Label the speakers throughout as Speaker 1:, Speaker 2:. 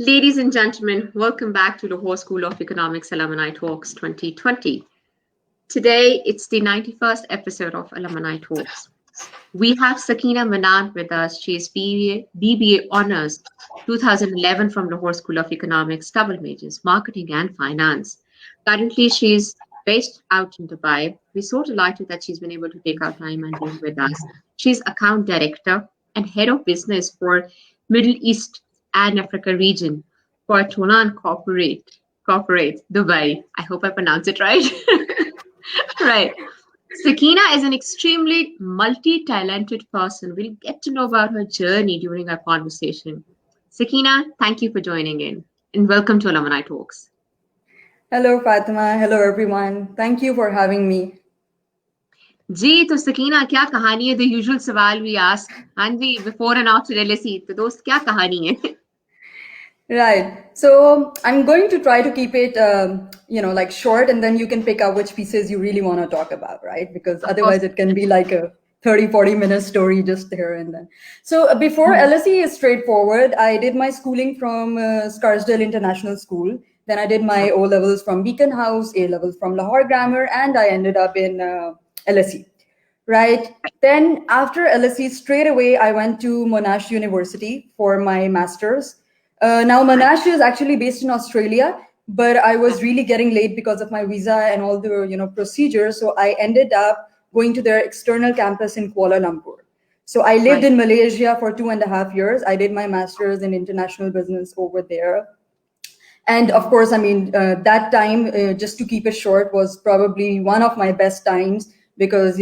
Speaker 1: Ladies and gentlemen, welcome back to the Lahore School of Economics Alumni Talks 2020. Today, it's the 91st episode of Alumni Talks. We have Sakina Mannan with us. She is BBA Honours 2011 from Lahore School of Economics, double majors, marketing and finance. Currently, she's based out in Dubai. We're so delighted that she's been able to take our time and be with us. She's account director and head of business for Middle East and Africa region for Tonan Corporate Dubai. I hope I pronounced it right. Right. Sakina is an extremely multi-talented person. We'll get to know about her journey during our conversation. Sakina, thank you for joining in and welcome to Alumni Talks.
Speaker 2: Hello, Fatima. Hello, everyone. Thank you for having me.
Speaker 1: जी तो सकीना क्या कहानी है? The usual सवाल we ask. हाँ जी, before and after LSE. तो दोस्त क्या कहानी है?
Speaker 2: Right. So I'm going to try to keep it, like short, and then you can pick out which pieces you really want to talk about, right? Because otherwise it can be like a 30, 40-minute story just here and then. So before LSE is straightforward. I did my schooling from Scarsdale International School. Then I did my O-levels from Beacon House, A-levels from Lahore Grammar, and I ended up in LSE. Right. Then after LSE, straight away, I went to Monash University for my master's. Now, Monash is actually based in Australia, but I was really getting late because of my visa and all the procedures. So I ended up going to their external campus in Kuala Lumpur. So I lived in Malaysia for 2.5 years. I did my master's in international business over there. And of course, that time, just to keep it short, was probably one of my best times because,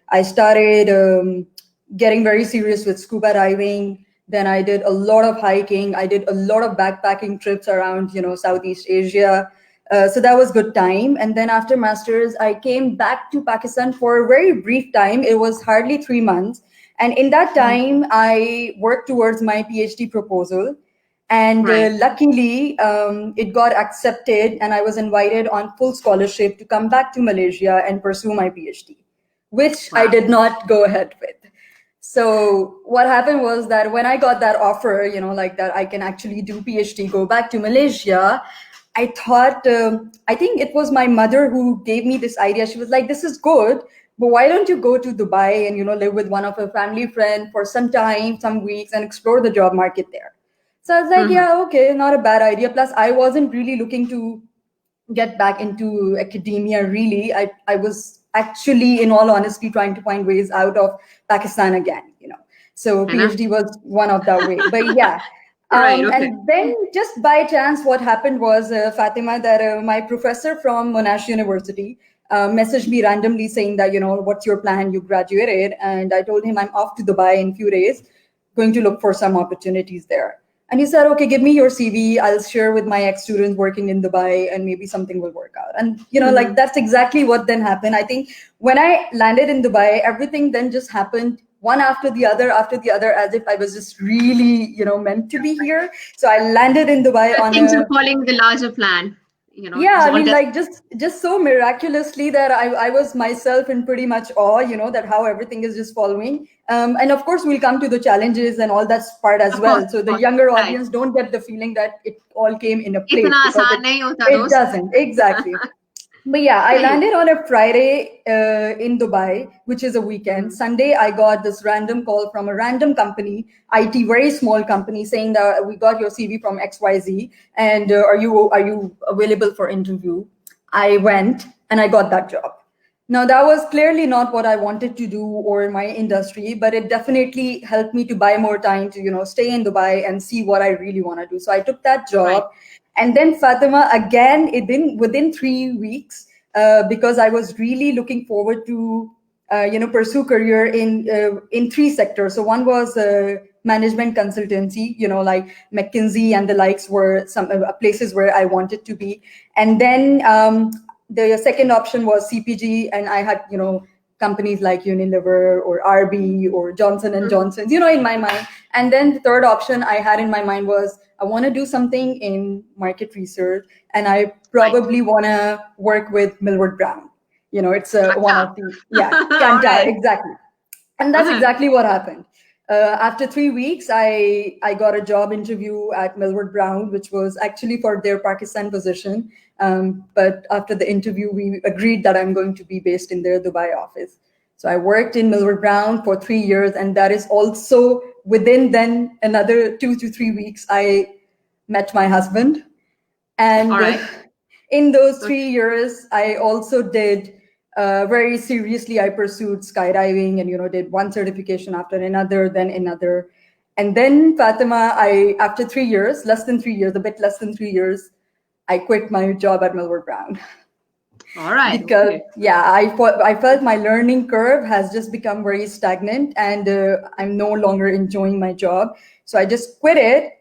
Speaker 2: I started getting very serious with scuba diving. Then I did a lot of hiking. I did a lot of backpacking trips around, Southeast Asia. So that was good time. And then after master's, I came back to Pakistan for a very brief time. It was hardly 3 months. And in that time, I worked towards my PhD proposal. And luckily, it got accepted. And I was invited on full scholarship to come back to Malaysia and pursue my PhD, which I did not go ahead with. So what happened was that when I got that offer, like that I can actually do PhD, go back to Malaysia, I thought, I think it was my mother who gave me this idea. She was like, this is good, but why don't you go to Dubai and, live with one of a family friend for some time, some weeks, and explore the job market there. So I was like, yeah, okay, not a bad idea. Plus, I wasn't really looking to get back into academia, really. I was actually, in all honesty, trying to find ways out of Pakistan again, So PhD was one of that way. But yeah. And then just by chance, what happened was, Fatima, that my professor from Monash University messaged me randomly saying that, what's your plan? You graduated. And I told him I'm off to Dubai in a few days, going to look for some opportunities there. And he said, okay, give me your CV. I'll share with my ex-students working in Dubai and maybe something will work out. And, like that's exactly what then happened. I think when I landed in Dubai, everything then just happened one after the other, as if I was just really, meant to be here. So I landed in Dubai
Speaker 1: on things are falling the larger plan.
Speaker 2: Yeah, like just so miraculously that I was myself in pretty much awe, that how everything is just following. And of course, we'll come to the challenges and all that part as well. So the younger audience don't get the feeling that it all came in a plate. It doesn't, exactly. But yeah, I landed on a Friday in Dubai, which is a weekend. Sunday, I got this random call from a random company, IT, very small company, saying that we got your CV from XYZ, and are you available for interview? I went and I got that job. Now, that was clearly not what I wanted to do or my industry, but it definitely helped me to buy more time to, stay in Dubai and see what I really want to do. So I took that job. And then Fatima, again, within 3 weeks, because I was really looking forward to, pursue career in 3 sectors. So one was management consultancy, like McKinsey and the likes were some places where I wanted to be. And then the second option was CPG, and I had, companies like Unilever or RB or Johnson and Johnson's, in my mind. And then the third option I had in my mind was I want to do something in market research, and I probably want to work with Millward Brown. It's one of the, Kantar, exactly. And that's exactly what happened. After 3 weeks, I got a job interview at Millward Brown, which was actually for their Pakistan position. But after the interview, we agreed that I'm going to be based in their Dubai office. So I worked in Millward Brown for 3 years, and that is also within then another 2 to 3 weeks, I met my husband. And
Speaker 1: All right.
Speaker 2: in those 3 years, I also did very seriously. I pursued skydiving, and did one certification after another, then another, and then Fatima. After 3 years, less than 3 years, a bit less than 3 years, I quit my job at Millward Brown.
Speaker 1: All right.
Speaker 2: Because
Speaker 1: Okay.
Speaker 2: I felt my learning curve has just become very stagnant, and I'm no longer enjoying my job. So I just quit it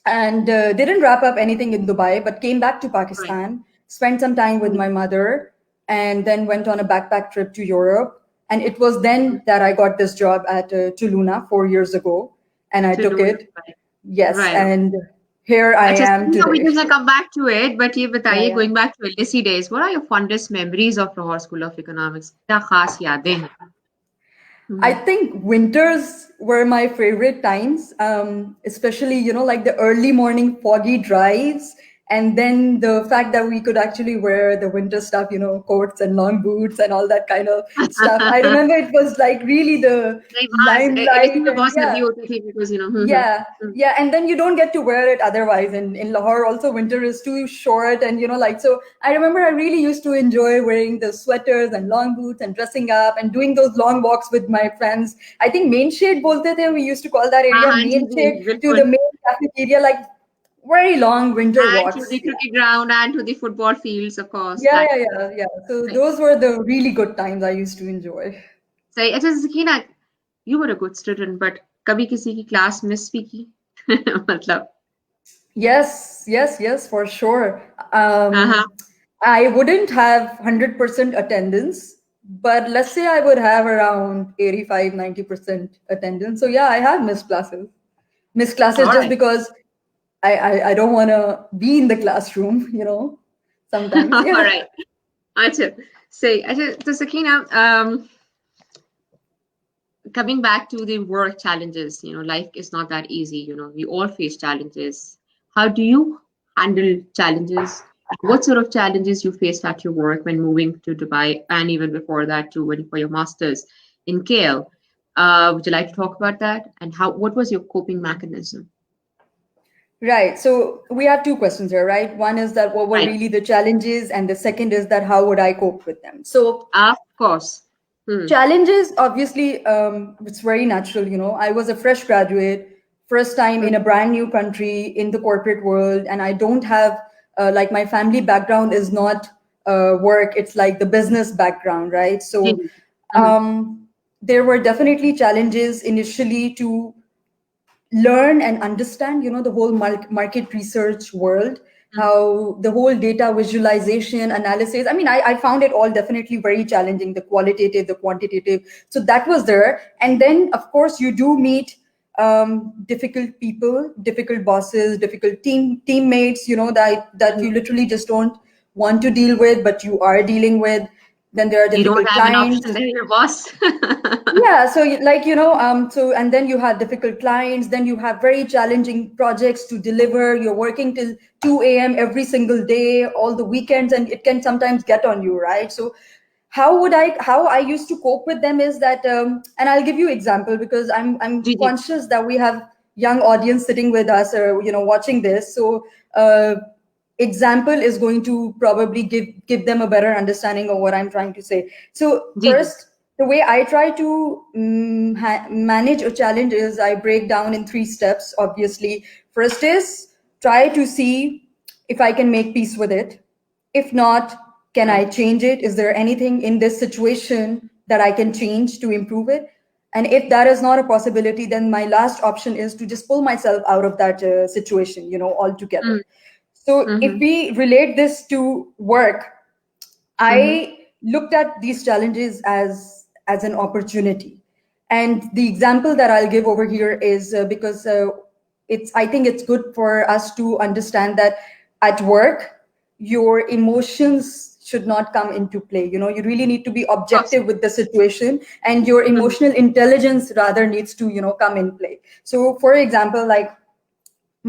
Speaker 2: and didn't wrap up anything in Dubai, but came back to Pakistan, spent some time with my mother, and then went on a backpack trip to Europe. And it was then that I got this job at Tuluna 4 years ago, and I took it.
Speaker 1: Right.
Speaker 2: Yes,
Speaker 1: Right.
Speaker 2: and here I am
Speaker 1: We're
Speaker 2: today.
Speaker 1: going to come back to it, but ये बताइए,
Speaker 2: Yeah.
Speaker 1: going back to LSE days, what are your fondest memories of Lahore School of Economics? क्या खास यादें हैं?
Speaker 2: I think winters were my favorite times, especially, like the early morning foggy drives. And then the fact that we could actually wear the winter stuff, coats and long boots and all that kind of stuff. I remember it was like really the limelight.
Speaker 1: LSE में बहुत
Speaker 2: Yeah.
Speaker 1: सर्दी होती थी because
Speaker 2: Yeah, and then you don't get to wear it otherwise. And in Lahore, also winter is too short, and so I remember I really used to enjoy wearing the sweaters and long boots and dressing up and doing those long walks with my friends. I think main shade bolte the, we used to call that area main shade, to the main cafeteria, like very long winter
Speaker 1: and
Speaker 2: walks.
Speaker 1: to the cricket ground and to the football fields, of course.
Speaker 2: Yeah. So those were the really good times I used to enjoy.
Speaker 1: So, अच्छा Sakina, you were a good student, but कभी किसी की class miss भी की? मतलब.
Speaker 2: Yes, for sure. I wouldn't have 100% attendance, but let's say I would have around 85-90% attendance. So yeah, I have missed classes. Missed classes
Speaker 1: All
Speaker 2: just
Speaker 1: right.
Speaker 2: because I don't want to be in the classroom, sometimes. Yeah.
Speaker 1: All right. अच्छा, so Sakina, coming back to the work challenges, life is not that easy. We all face challenges. How do you handle challenges? What sort of challenges you faced at your work when moving to Dubai, and even before that to for your masters in KL? Would you like to talk about that? And what was your coping mechanism?
Speaker 2: Right. So we have two questions here, right? One is that what were really the challenges, and the second is that how would I cope with them? So
Speaker 1: of course.
Speaker 2: Challenges, obviously, it's very natural. I was a fresh graduate, first time in a brand new country in the corporate world, and I don't have like my family background is not work, it's like the business background, right? So there were definitely challenges initially to learn and understand, the whole market research world, how the whole data visualization analysis. I mean, I found it all definitely very challenging, the qualitative, the quantitative. So that was there. And then, of course, you do meet difficult people, difficult bosses, difficult teammates, that you literally just don't want to deal with, but you are dealing with. Then there are difficult
Speaker 1: you don't have
Speaker 2: clients.
Speaker 1: an option, they're your boss.
Speaker 2: Yeah, so so and then you have difficult clients, then you have very challenging projects to deliver. You're working till 2 a.m. every single day, all the weekends, and it can sometimes get on you, right? So how I used to cope with them is that, and I'll give you example, because I'm conscious that we have young audience sitting with us, or watching this. So example is going to probably give them a better understanding of what I'm trying to say. So first, the way I try to manage a challenge is I break down in 3 steps. Obviously, first is try to see if I can make peace with it. If not, can I change it? Is there anything in this situation that I can change to improve it? And if that is not a possibility, then my last option is to just pull myself out of that situation, altogether. So if we relate this to work, I looked at these challenges as an opportunity. And the example that I'll give over here is because I think it's good for us to understand that at work, your emotions should not come into play. You really need to be objective
Speaker 1: Awesome.
Speaker 2: with the situation, and your
Speaker 1: Mhm.
Speaker 2: emotional intelligence rather needs to come in play. So for example, like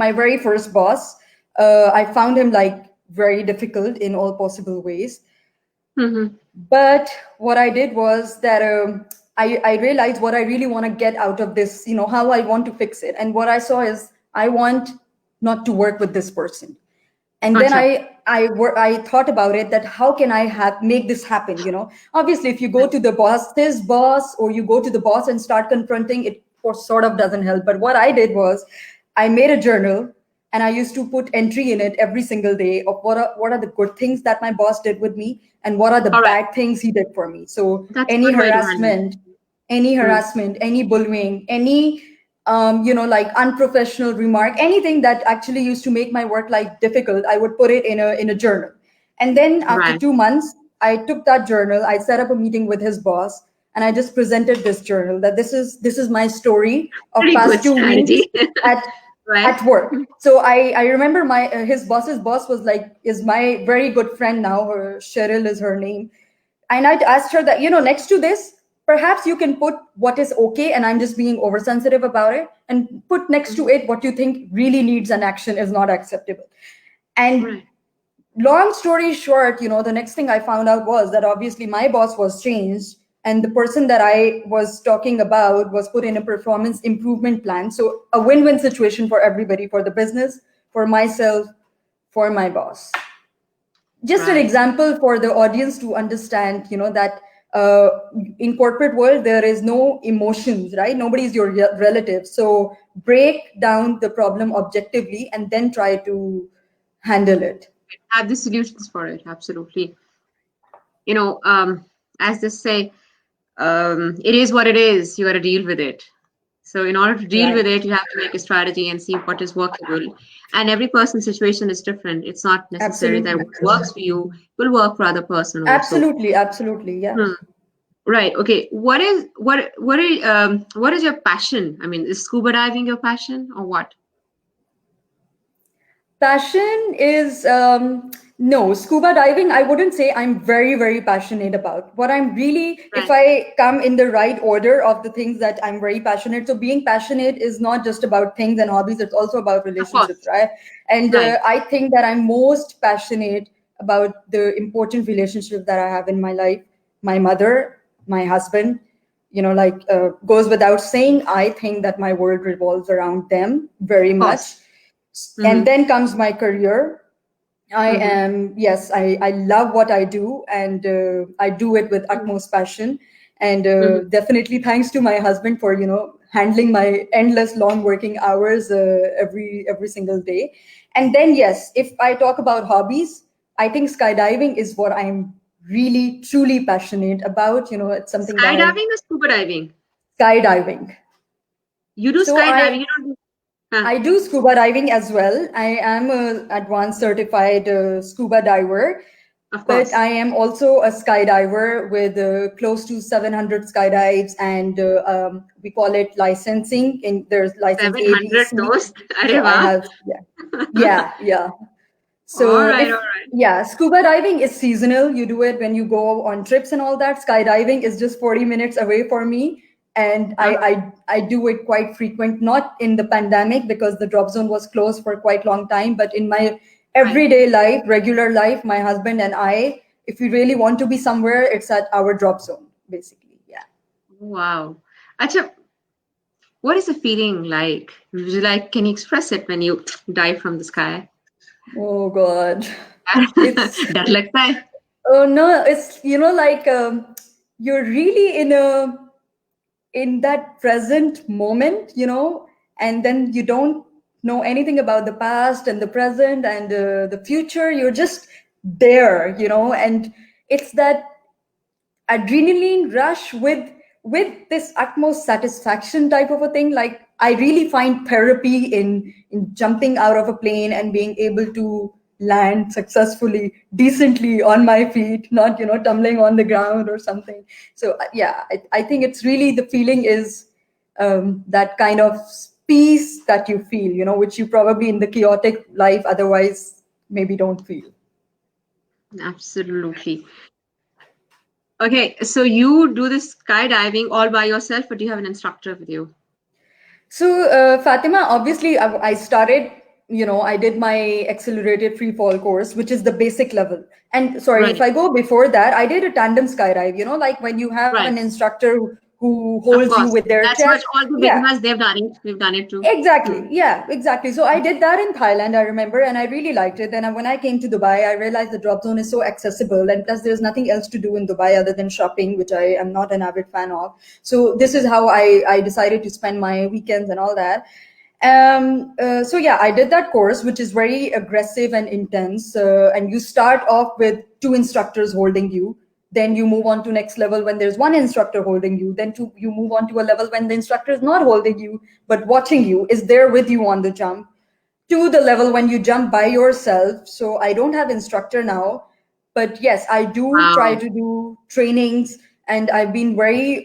Speaker 2: my very first boss, I found him like very difficult in all possible ways.
Speaker 1: Mhm.
Speaker 2: But what I did was that I realized what I really want to get out of this, how I want to fix it. And what I saw is I want not to work with this person. And then
Speaker 1: Acha.
Speaker 2: I thought about it, that how can I have make this happen? Obviously, if you go
Speaker 1: Right.
Speaker 2: to the boss, this boss, or you go to the boss and start confronting it, sort of doesn't help. But what I did was I made a journal, and I used to put entry in it every single day of what are the good things that my boss did with me, and what are the
Speaker 1: All right.
Speaker 2: bad things he did for me. So
Speaker 1: That's a good way to handle it.
Speaker 2: any
Speaker 1: Mm.
Speaker 2: harassment, any bullying, any like unprofessional remark, anything that actually used to make my work life difficult, I would put it in a journal. And then after
Speaker 1: Right.
Speaker 2: 2 months, I took that journal, I set up a meeting with his boss, and I just presented this journal, that this is my story of
Speaker 1: Pretty good
Speaker 2: past 2 weeks
Speaker 1: strategy.
Speaker 2: at
Speaker 1: Right.
Speaker 2: at work. So I remember my his boss's boss was like, is my very good friend now. Her Cheryl is her name. And I asked her that, next to this, perhaps you can put what is okay, and I'm just being oversensitive about it, and put next to
Speaker 1: Mhm.
Speaker 2: it what you think really needs an action, is not acceptable. And
Speaker 1: Right.
Speaker 2: long story short, the next thing I found out was that obviously my boss was changed, and the person that I was talking about was put in a performance improvement plan. So a win-win situation for everybody, for the business, for myself, for my boss. Just an
Speaker 1: Right.
Speaker 2: example for the audience to understand, that uh, in corporate world there is no emotions, right? Nobody is your relative. So break down the problem objectively and then try to handle it.
Speaker 1: Have the solutions for it. Absolutely. You know, as they say, it is what it is. You got to deal with it. So, in order to deal
Speaker 2: Right.
Speaker 1: with it, you have to make a strategy and see what is workable. And every person's situation is different. It's not necessary that
Speaker 2: Absolutely.
Speaker 1: what works for you will work for other person also.
Speaker 2: Absolutely, yeah.
Speaker 1: Hmm. Right. Okay. What is your passion? I mean, is scuba diving your passion or what?
Speaker 2: Passion is no, scuba diving. I wouldn't say I'm very, very passionate about. What I'm really, if
Speaker 1: Right.
Speaker 2: I come in the right order of the things that I'm very passionate. So being passionate is not just about things and hobbies. It's also about
Speaker 1: Of
Speaker 2: relationships,
Speaker 1: course.
Speaker 2: right? And
Speaker 1: Right.
Speaker 2: I think that I'm most passionate about the important relationship that I have in my life. My mother, my husband. Like goes without saying. I think that my world revolves around them very
Speaker 1: Of
Speaker 2: much.
Speaker 1: course.
Speaker 2: And
Speaker 1: Mm-hmm.
Speaker 2: then comes my career. I
Speaker 1: Mm-hmm.
Speaker 2: am, yes, I love what I do, and I do it with
Speaker 1: Mm-hmm.
Speaker 2: utmost passion. And
Speaker 1: Mm-hmm.
Speaker 2: definitely thanks to my husband for, handling my endless long working hours every single day. And then, yes, if I talk about hobbies, I think skydiving is what I'm really, truly passionate about. It's something that I,
Speaker 1: Skydiving or scuba diving?
Speaker 2: skydiving.
Speaker 1: You do
Speaker 2: So
Speaker 1: skydiving. You don't do. Huh.
Speaker 2: I do scuba diving as well. I am a advanced certified scuba diver,
Speaker 1: Of
Speaker 2: but
Speaker 1: course.
Speaker 2: I am also a skydiver with close to 700 skydives, and we call it licensing. In there's license A, B,
Speaker 1: 700
Speaker 2: C.
Speaker 1: toast.
Speaker 2: So
Speaker 1: Arey
Speaker 2: I
Speaker 1: wah.
Speaker 2: have, yeah, yeah, yeah.
Speaker 1: All
Speaker 2: So
Speaker 1: right.
Speaker 2: if,
Speaker 1: All right.
Speaker 2: yeah, scuba diving is seasonal. You do it when you go on trips and all that. Skydiving is just 40 minutes away for me. And
Speaker 1: Okay.
Speaker 2: I do it quite frequent, not in the pandemic because the drop zone was closed for quite long time, but in my
Speaker 1: Right.
Speaker 2: everyday life, regular life, my husband and I, if we really want to be somewhere, it's at our drop zone, basically. Yeah.
Speaker 1: Wow. Acha, what is the feeling like? Would you like, can you express it when you dive from the sky?
Speaker 2: Oh God. It's
Speaker 1: डर लगता है.
Speaker 2: oh no, it's like you're really in that present moment, and then you don't know anything about the past and the present and the future. You're just there, and it's that adrenaline rush with this utmost satisfaction type of a thing. Like I really find therapy in jumping out of a plane and being able to land successfully decently on my feet, not tumbling on the ground or something. So yeah, I think it's really the feeling is that kind of peace that you feel, which you probably in the chaotic life otherwise maybe don't feel.
Speaker 1: Absolutely. Okay, so you do this skydiving all by yourself, or do you have an instructor with you?
Speaker 2: So, Fatima, obviously, I started, I did my accelerated free fall course, which is the basic level. And sorry, if
Speaker 1: Right,
Speaker 2: I go before that, I did a tandem skydive, like when you have an
Speaker 1: right.
Speaker 2: instructor who
Speaker 1: Of
Speaker 2: holds you
Speaker 1: course.
Speaker 2: with their
Speaker 1: That's what
Speaker 2: chest.
Speaker 1: all the
Speaker 2: Yeah,
Speaker 1: beginners, they've done it. We've done it too.
Speaker 2: exactly.
Speaker 1: Hmm.
Speaker 2: Yeah, exactly. So I did that in Thailand, I remember, and I really liked it. Then when I came to Dubai, I realized the drop zone is so accessible, and plus there's nothing else to do in Dubai other than shopping, which I am not an avid fan of. So this is how I decided to spend my weekends and all that. So yeah, I did that course, which is very aggressive and intense. And you start off with two instructors holding you. Then you move on to next level when there's one instructor holding you. Then you move on to a level when the instructor is not holding you, but watching you, is there with you on the jump. To the level when you jump by yourself. So I don't have instructor now, but yes, I do try
Speaker 1: Wow.
Speaker 2: to do trainings, and I've been very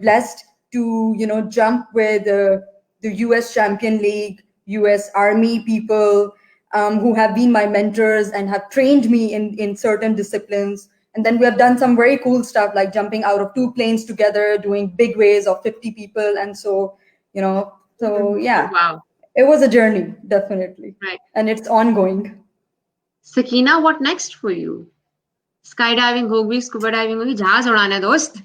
Speaker 2: blessed to jump with the U.S. Champion League, U.S. Army people who have been my mentors and have trained me in certain disciplines. And then we have done some very cool stuff like jumping out of two planes together, doing big waves of 50 people, and so
Speaker 1: Oh,
Speaker 2: yeah,
Speaker 1: wow.
Speaker 2: it was a journey, definitely,
Speaker 1: Right.
Speaker 2: and it's ongoing.
Speaker 1: Sakina, what next for you? Skydiving होगी, scuba diving होगी, जहाज उड़ाना है दोस्त.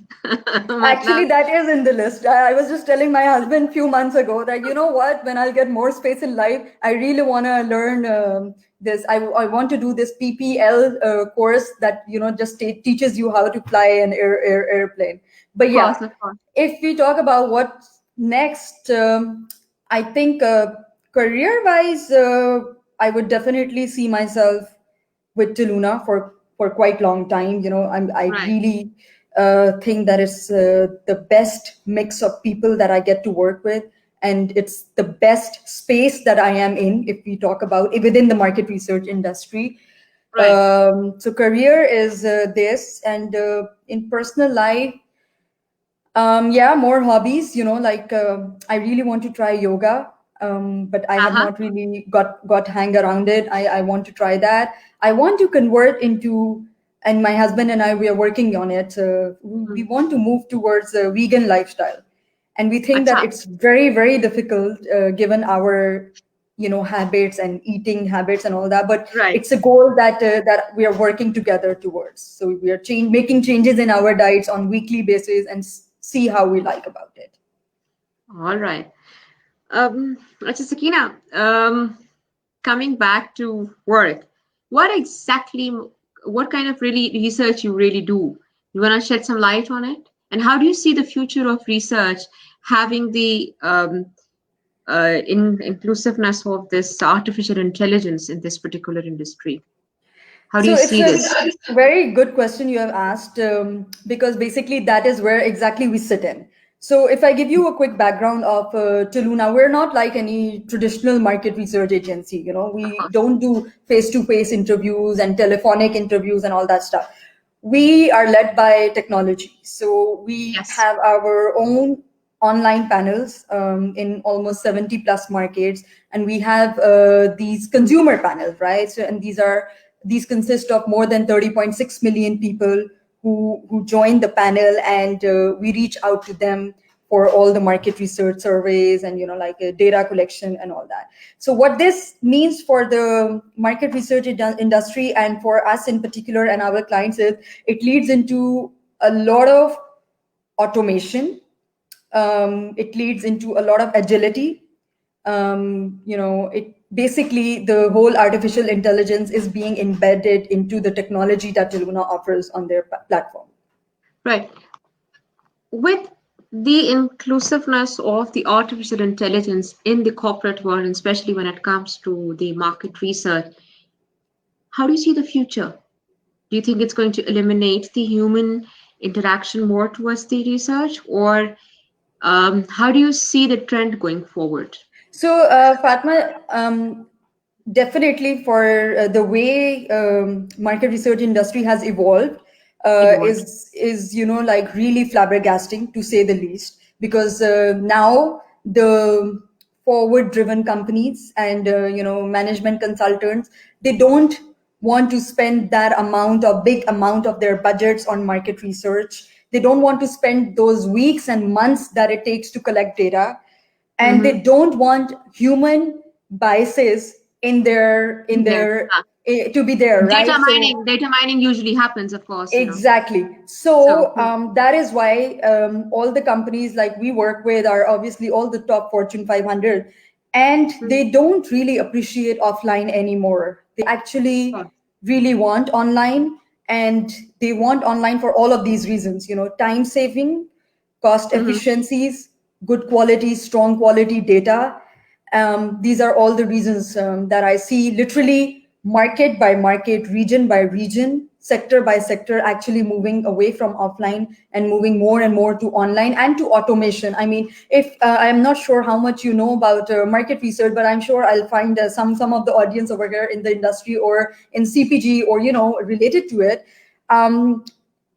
Speaker 2: Actually,
Speaker 1: मतलब,
Speaker 2: that is in the list. I was just telling my husband a few months ago that, you know what, when I'll get more space in life, I really want to learn this. I want to do this PPL course that, just teaches you how to fly an airplane. But
Speaker 1: of
Speaker 2: yeah,
Speaker 1: course, of course.
Speaker 2: if we talk about what's next, I think career wise, I would definitely see myself with Tuluna for quite long time. I
Speaker 1: Right,
Speaker 2: really think that it's the best mix of people that I get to work with, and it's the best space that I am in. If we talk about within the market research industry,
Speaker 1: right.
Speaker 2: so career is this, and in personal life, yeah, more hobbies, like I really want to try yoga, but I have
Speaker 1: Uh-huh.
Speaker 2: not really got hang around it. I want to try that. I want to convert into, and my husband and I, we are working on it. We
Speaker 1: Hmm.
Speaker 2: want to move towards a vegan lifestyle, and we think that
Speaker 1: Acha.
Speaker 2: it's very, very difficult given our habits and eating habits and all that, but
Speaker 1: Right.
Speaker 2: it's a goal that we are working together towards. So we are making changes in our diets on weekly basis and see how we like about it.
Speaker 1: All right. Acha, Sakina, coming back to work, what exactly, what kind of really research you really do? You want to shed some light on it? And how do you see the future of research having the inclusiveness of this artificial intelligence in this particular industry? How do
Speaker 2: So
Speaker 1: you
Speaker 2: it's
Speaker 1: see
Speaker 2: a
Speaker 1: this?
Speaker 2: very good question you have asked, because basically that is where exactly we sit in. So if I give you a quick background of Tuluna, we're not like any traditional market research agency.
Speaker 1: Of
Speaker 2: We
Speaker 1: course.
Speaker 2: don't do face-to-face interviews and telephonic interviews and all that stuff. We are led by technology. So we
Speaker 1: Yes.
Speaker 2: have our own online panels in almost 70 plus markets, and we have these consumer panels, right? So, and these consist of more than 30.6 million people who join the panel, and we reach out to them for all the market research surveys and like data collection and all that. So what this means for the market research industry and for us in particular and our clients is it leads into a lot of automation. It leads into a lot of agility. It basically, the whole artificial intelligence is being embedded into the technology that Luna offers on their platform.
Speaker 1: Right. With the inclusiveness of the artificial intelligence in the corporate world, and especially when it comes to the market research, how do you see the future? Do you think it's going to eliminate the human interaction more towards the research, or how do you see the trend going forward?
Speaker 2: So, Fatma, definitely for the way market research industry has evolved
Speaker 1: Evolved.
Speaker 2: is like really flabbergasting to say the least, because now the forward driven companies and management consultants, they don't want to spend that big amount of their budgets on market research. They don't want to spend those weeks and months that it takes to collect data, and they don't want human biases in their to be there, right?
Speaker 1: Data mining usually happens, of course.
Speaker 2: Exactly. So that is why all the companies like we work with are obviously all the top Fortune 500, and they don't really appreciate offline anymore. They actually really want online, and they want online for all of these reasons, time saving, cost efficiencies, good quality, strong quality data. These are all the reasons that I see literally market by market, region by region, sector by sector, actually moving away from offline and moving more and more to online and to automation. I mean, if I'm not sure how much you know about market research, but I'm sure I'll find some of the audience over here in the industry or in CPG or related to it.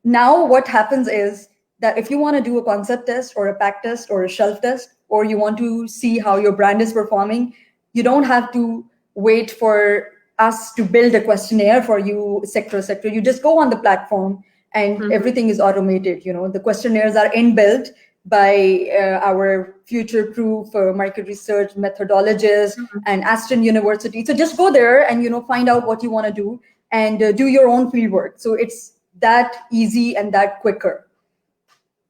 Speaker 2: Now what happens is that if you want to do a concept test or a pack test or a shelf test, or you want to see how your brand is performing, you don't have to wait for us to build a questionnaire for you sector. You just go on the platform and everything is automated. The questionnaires are inbuilt by our future-proof market research methodologists and Aston University. So just go there and find out what you want to do and do your own fieldwork. So it's that easy and that quicker.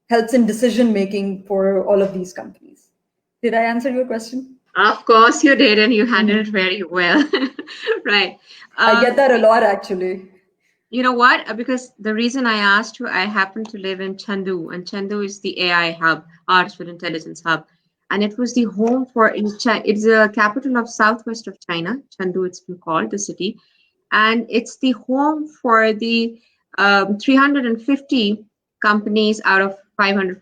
Speaker 2: Helps in decision making for all of these companies. Did I answer your question?
Speaker 1: Of course you did, and you handled it very well. Right.
Speaker 2: I get that a lot, actually.
Speaker 1: You know what? Because the reason I asked you, I happen to live in Chengdu, and Chengdu is the AI hub, artificial intelligence hub, and it was the home for it's the capital of southwest of China. Chengdu, it's been called the city, and it's the home for the 350 companies out of 500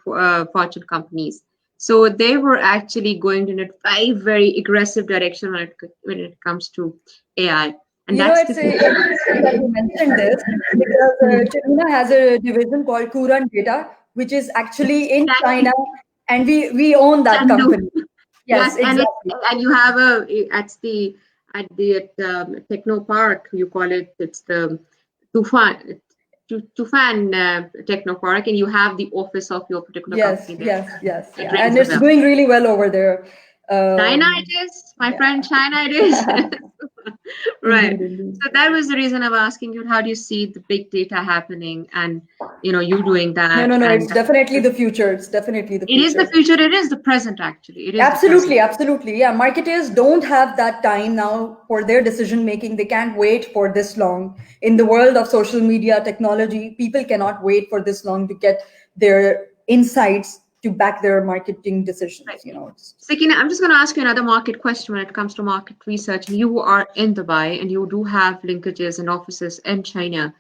Speaker 1: Fortune companies. So they were actually going in a very, very aggressive direction when it comes to AI. And
Speaker 2: it's interesting that you mentioned this because China has a division called Kuran Data, which is actually in China, and we own that company.
Speaker 1: Yes, exactly. And you have at the Techno Park, you call it. It's the Tufan Techno Park, and you have the office of your particular company there.
Speaker 2: Yes. And it's doing really well over there.
Speaker 1: China it is, my friend, China it is. Right.
Speaker 2: Indeed.
Speaker 1: So that was the reason of asking you, how do you see the big data happening and, you doing that?
Speaker 2: No, it's definitely the future. It's definitely the future.
Speaker 1: It is the future. It is the present, actually. It is
Speaker 2: absolutely. Yeah. Marketers don't have that time now for their decision making. They can't wait for this long. In the world of social media technology, people cannot wait for this long to get their insights to back their marketing decisions.
Speaker 1: Right. Sakina, I'm just going to ask you another market question when it comes to market research. You are in Dubai and you do have linkages and offices in China.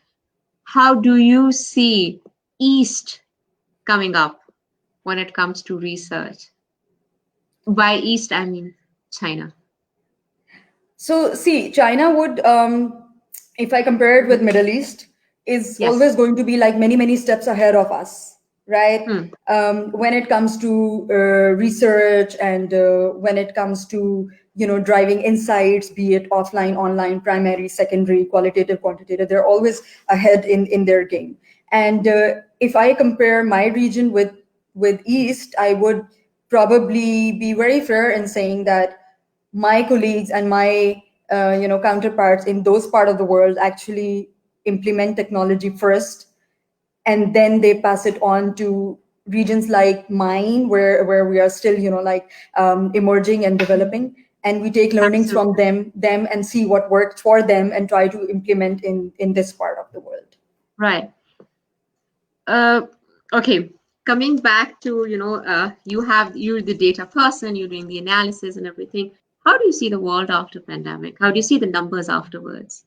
Speaker 1: How do you see East coming up when it comes to research? By East, I mean China.
Speaker 2: So see, China would, if I compare it with Middle East, is always going to be like many steps ahead of us. Right? When it comes to research and when it comes to driving insights, be it offline, online, primary, secondary, qualitative, quantitative, they're always ahead in their game. And if I compare my region with East, I would probably be very fair in saying that my colleagues and my counterparts in those part of the world actually implement technology first, and then they pass it on to regions like mine where we are still emerging and developing, and we take learnings from them and see what worked for them and try to implement in this part of the world.
Speaker 1: Right. Okay, coming back to you're the data person, you're doing the analysis and everything. How do you see the world after pandemic? How do you see the numbers afterwards?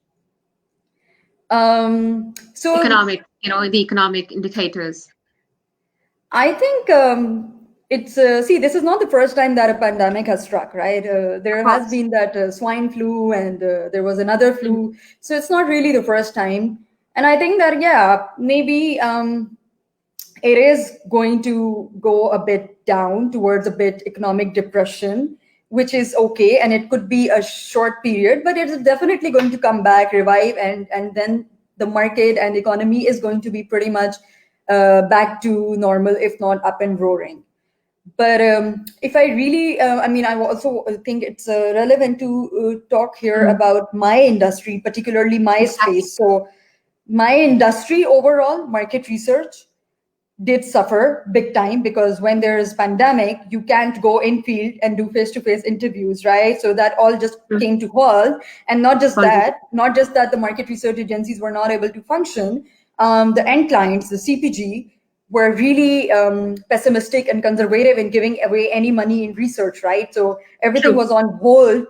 Speaker 2: So
Speaker 1: economic, the economic indicators.
Speaker 2: I think it's see, this is not the first time that a pandemic has struck, right? There has been that swine flu, and there was another flu, so it's not really the first time. And I think that maybe it is going to go a bit down towards a bit economic depression which is okay, and it could be a short period, but it is definitely going to come back, revive, and then the market and economy is going to be pretty much back to normal, if not up and roaring. But if I really, I mean, I also think it's relevant to talk here about my industry, particularly my
Speaker 1: Exactly.
Speaker 2: space. So my industry overall, market research, did suffer big time, because when there is pandemic, you can't go in field and do face-to-face interviews, right? So that all just came to halt. And not just that, the market research agencies were not able to function. The end clients, the CPG, were really pessimistic and conservative in giving away any money in research, right? So everything was on hold.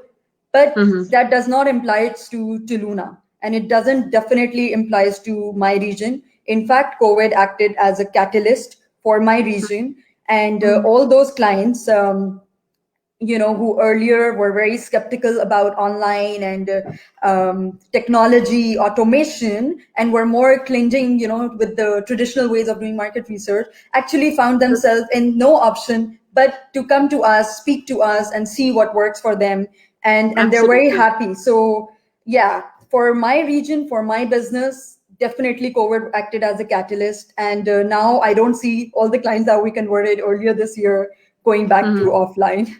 Speaker 2: But that does not imply it's to Luna, and it doesn't definitely implies to my region. In fact, COVID acted as a catalyst for my region, and all those clients, who earlier were very skeptical about online and technology automation, and were more clinging, with the traditional ways of doing market research, actually found themselves in no option but to come to us, speak to us, and see what works for them, and they're very happy. So yeah, for my region, for my business, definitely COVID acted as a catalyst, and now I don't see all the clients that we converted earlier this year going back to offline.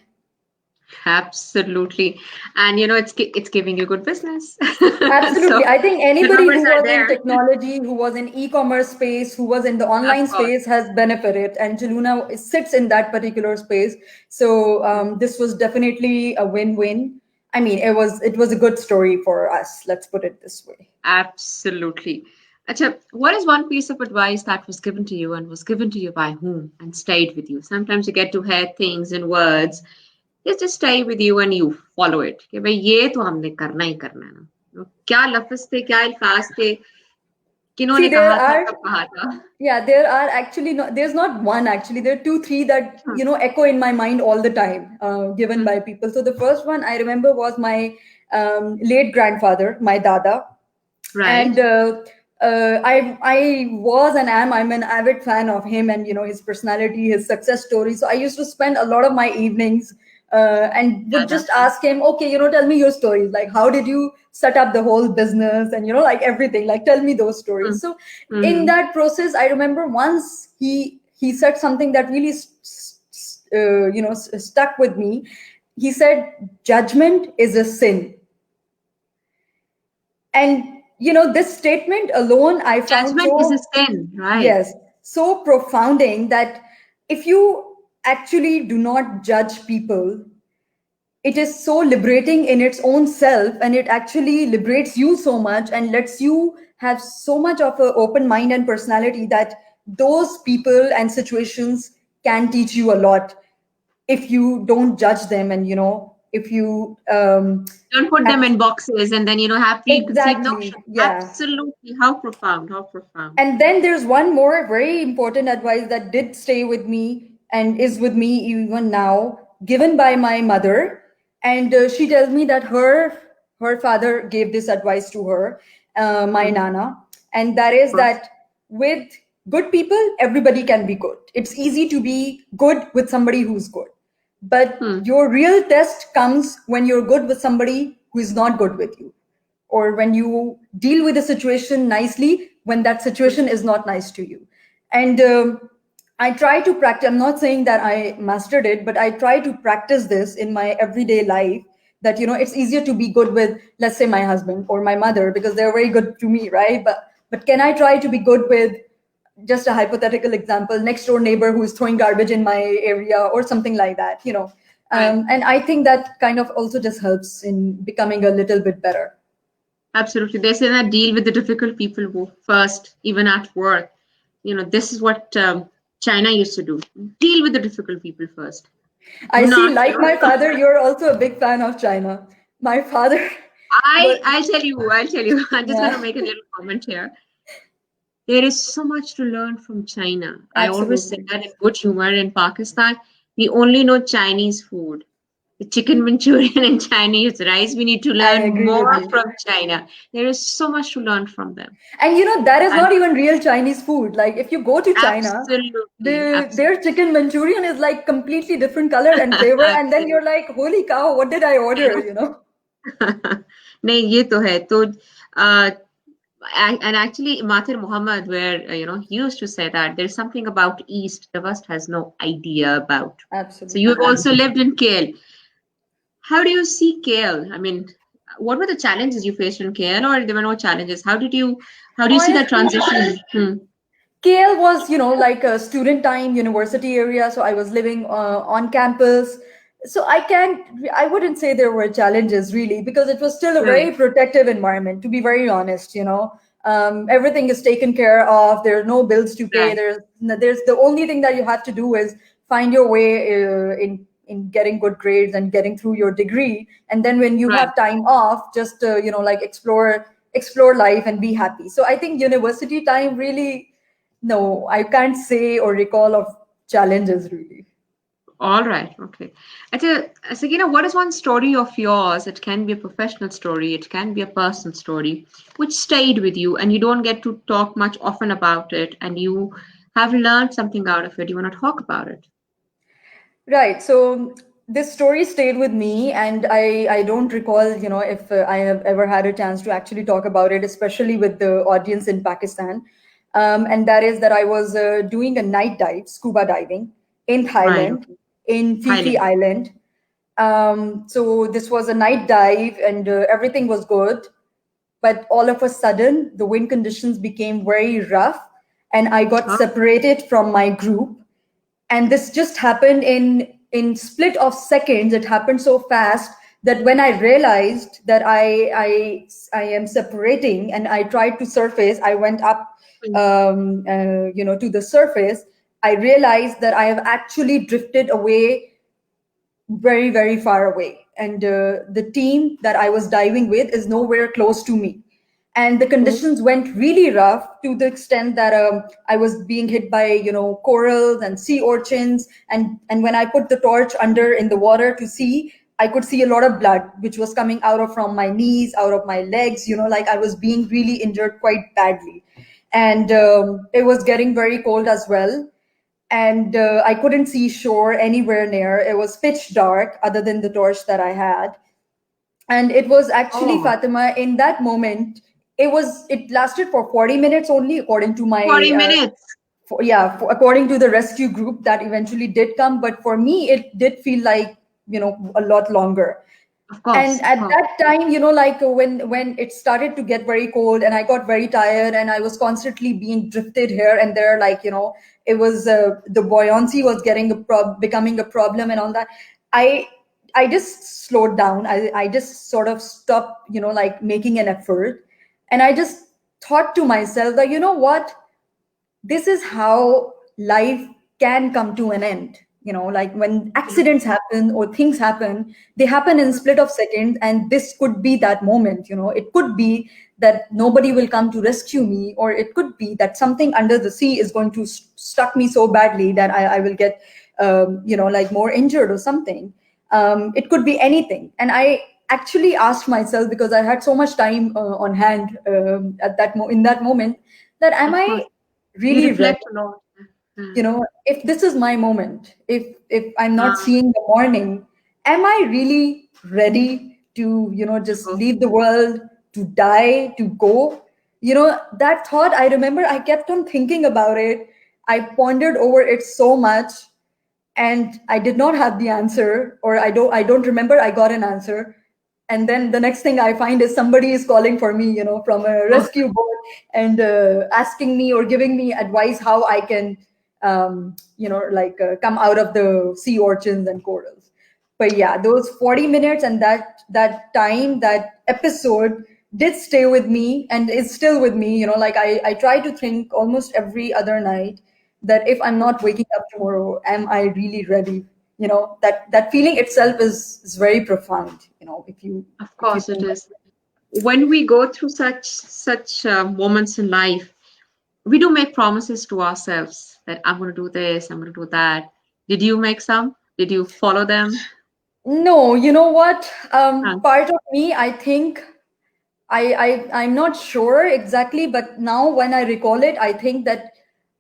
Speaker 1: Absolutely. And it's giving you good business.
Speaker 2: Absolutely.
Speaker 1: So
Speaker 2: I think
Speaker 1: the
Speaker 2: anybody
Speaker 1: numbers
Speaker 2: who
Speaker 1: are
Speaker 2: was in
Speaker 1: there.
Speaker 2: technology, who was in e-commerce space, who was in the
Speaker 1: Of
Speaker 2: online
Speaker 1: course.
Speaker 2: space has benefited, and Jaluna sits in that particular space. So this was definitely a win-win. I mean, it was a good story for us. Let's put it this way.
Speaker 1: Absolutely. Acha, what is one piece of advice that was given to you, and was given to you by whom and stayed with you? Sometimes you get to hear things in words. It just stay with you and you follow it. कि भाई ये तो हमने करना ही करना है ना. क्या लफ्ज थे, क्या अल्फाज थे,
Speaker 2: See,
Speaker 1: किन्होंने
Speaker 2: there
Speaker 1: कहा था,
Speaker 2: are,
Speaker 1: कब कहा था?
Speaker 2: yeah, there are actually not, there's not one actually. There are two, three that, echo in my mind all the time, given by people. So the first one I remember was my late grandfather, my dada.
Speaker 1: Right.
Speaker 2: And I was and I'm an avid fan of him, and his personality, his success story. So I used to spend a lot of my evenings and would just ask him, okay, tell me your stories, like how did you set up the whole business, and like everything, like tell me those stories. So in that process, I remember once he said something that really stuck with me. He said, judgment is a sin. And this statement alone I found
Speaker 1: Judgment is a
Speaker 2: so,
Speaker 1: sin, right?
Speaker 2: yes, so profounding, that if you actually do not judge people, it is so liberating in its own self, and it actually liberates you so much and lets you have so much of an open mind and personality, that those people and situations can teach you a lot if you don't judge them, and if you
Speaker 1: Don't put them in boxes and then have preconceived
Speaker 2: exactly,
Speaker 1: notions.
Speaker 2: yeah.
Speaker 1: Absolutely. How profound, how profound.
Speaker 2: And then there's one more very important advice that did stay with me and is with me even now, given by my mother. And she tells me that her father gave this advice to her, my nana, and that
Speaker 1: Of
Speaker 2: is
Speaker 1: course.
Speaker 2: that with good people, everybody can be good. It's easy to be good with somebody who's good, but your real test comes when you're good with somebody who is not good with you, or when you deal with a situation nicely when that situation is not nice to you. And I try to practice, I'm not saying that I mastered it, but I try to practice this in my everyday life, that it's easier to be good with, let's say, my husband or my mother, because they're very good to me, right? But can I try to be good with, just a hypothetical example, next door neighbor who's throwing garbage in my area or something like that,
Speaker 1: Right.
Speaker 2: and I think that kind of also just helps in becoming a little bit better.
Speaker 1: Absolutely. They say that deal with the difficult people first, even at work. This is what China used to do. Deal with the difficult people first.
Speaker 2: I
Speaker 1: Do
Speaker 2: see,
Speaker 1: not,
Speaker 2: like my father, you're also a big fan of China. My father,
Speaker 1: I,
Speaker 2: but
Speaker 1: I'll tell you, I'll tell you. I'm just going to
Speaker 2: yeah,
Speaker 1: make a little comment here. There is so much to learn from China. I always say
Speaker 2: absolutely.
Speaker 1: that in good humor. In Pakistan, we only know Chinese food. the chicken Manchurian and Chinese rice. We need to
Speaker 2: I
Speaker 1: learn
Speaker 2: agree with
Speaker 1: more
Speaker 2: you.
Speaker 1: from China. There is so much to learn from them.
Speaker 2: And that is
Speaker 1: And
Speaker 2: not even real Chinese food. Like if you go to China,
Speaker 1: absolutely,
Speaker 2: their
Speaker 1: absolutely.
Speaker 2: chicken Manchurian is like completely different color and flavor, and then you're like, holy cow, what did I order?
Speaker 1: नहीं ये तो है तो and actually Mathur Muhammad where he used to say that there's something about East the West has no idea about. So
Speaker 2: Absolutely.
Speaker 1: you've also lived in KL. How do you see KL? I mean, what were the challenges you faced in KL, or there were no challenges? How do you see that
Speaker 2: Honestly,
Speaker 1: transition?
Speaker 2: KL was, like a student time university area. So I was living on campus. So I wouldn't say there were challenges really, because it was still a
Speaker 1: Right,
Speaker 2: very protective environment, to be very honest. Everything is taken care of. There are no bills to pay.
Speaker 1: right,
Speaker 2: There's the only thing that you have to do is find your way in getting good grades and getting through your degree. And then when you
Speaker 1: right.
Speaker 2: have time off, just, like explore life and be happy. So I think university time really, no, I can't say or recall of challenges really.
Speaker 1: All right, okay. Sakina, what is one story of yours? It can be a professional story, it can be a personal story, which stayed with you and you don't get to talk much often about it, and you have learned something out of it. You want to talk about it?
Speaker 2: Right. So this story stayed with me, and I don't recall, if I have ever had a chance to actually talk about it, especially with the audience in Pakistan. And that is that I was doing a night dive, scuba diving in
Speaker 1: Right,
Speaker 2: Thailand,
Speaker 1: okay.
Speaker 2: in Phi
Speaker 1: Thailand.
Speaker 2: Island. So this was a night dive, and everything was good. But all of a sudden, the wind conditions became very rough, and I got
Speaker 1: Oh,
Speaker 2: separated from my group. And this just happened in split of seconds. It happened so fast that when I realized that I am separating and I tried to surface, I went up to the surface. I realized that I have actually drifted away very, very far away. And the team that I was diving with is nowhere close to me. And the
Speaker 1: oh,
Speaker 2: conditions went really rough to the extent that I was being hit by, corals and sea urchins. And when I put the torch under in the water to see, I could see a lot of blood, which was coming out of from my knees, out of my legs, like I was being really injured quite badly. And it was getting very cold as well, and I couldn't see shore anywhere near. It was pitch dark, other than the torch that I had. And it was actually,
Speaker 1: oh,
Speaker 2: Fatima, in that moment, it lasted for 40 minutes only, according to my
Speaker 1: 40 minutes.
Speaker 2: according to the rescue group that eventually did come. But for me, it did feel like, a lot longer. And
Speaker 1: Of
Speaker 2: at
Speaker 1: course.
Speaker 2: that time, like when it started to get very cold and I got very tired and I was constantly being drifted here and there, like, it was the buoyancy was becoming a problem and all that. I i just slowed down. I just sort of stopped, like making an effort. And I just thought to myself that, what, this is how life can come to an end. Like when accidents happen or things happen, they happen in split of seconds, and this could be that moment. It could be that nobody will come to rescue me, or it could be that something under the sea is going to stuck me so badly that I will get like more injured or something. It could be anything. And I actually asked myself, because I had so much time on hand in that moment, that am
Speaker 1: Of course.
Speaker 2: I
Speaker 1: You
Speaker 2: really ready?
Speaker 1: reflect a lot. Mm.
Speaker 2: If this is my moment, if I'm not
Speaker 1: Uh,
Speaker 2: seeing the morning, am I really ready to,
Speaker 1: to
Speaker 2: just
Speaker 1: go.
Speaker 2: leave the world, to die, to go? That thought, I remember I kept on thinking about it. I pondered over it so much, and I did not have the answer, or I don't remember I got an answer. And then the next thing I find is somebody is calling for me, from a
Speaker 1: Oh,
Speaker 2: rescue boat, and asking me or giving me advice how I can like come out of the sea urchins and corals. But yeah, those 40 minutes and that time, that episode did stay with me and is still with me. Like I try to think almost every other night that if I'm not waking up tomorrow, am I really ready? That feeling itself is very profound.
Speaker 1: of
Speaker 2: If you
Speaker 1: course it
Speaker 2: think.
Speaker 1: is. When we go through such moments in life, we do make promises to ourselves that I'm going to do this, I'm going to do that. Did you make some? Did you follow them?
Speaker 2: No, you know what?
Speaker 1: Uh,
Speaker 2: Part of me, I think I'm not sure exactly, but now when I recall it, I think that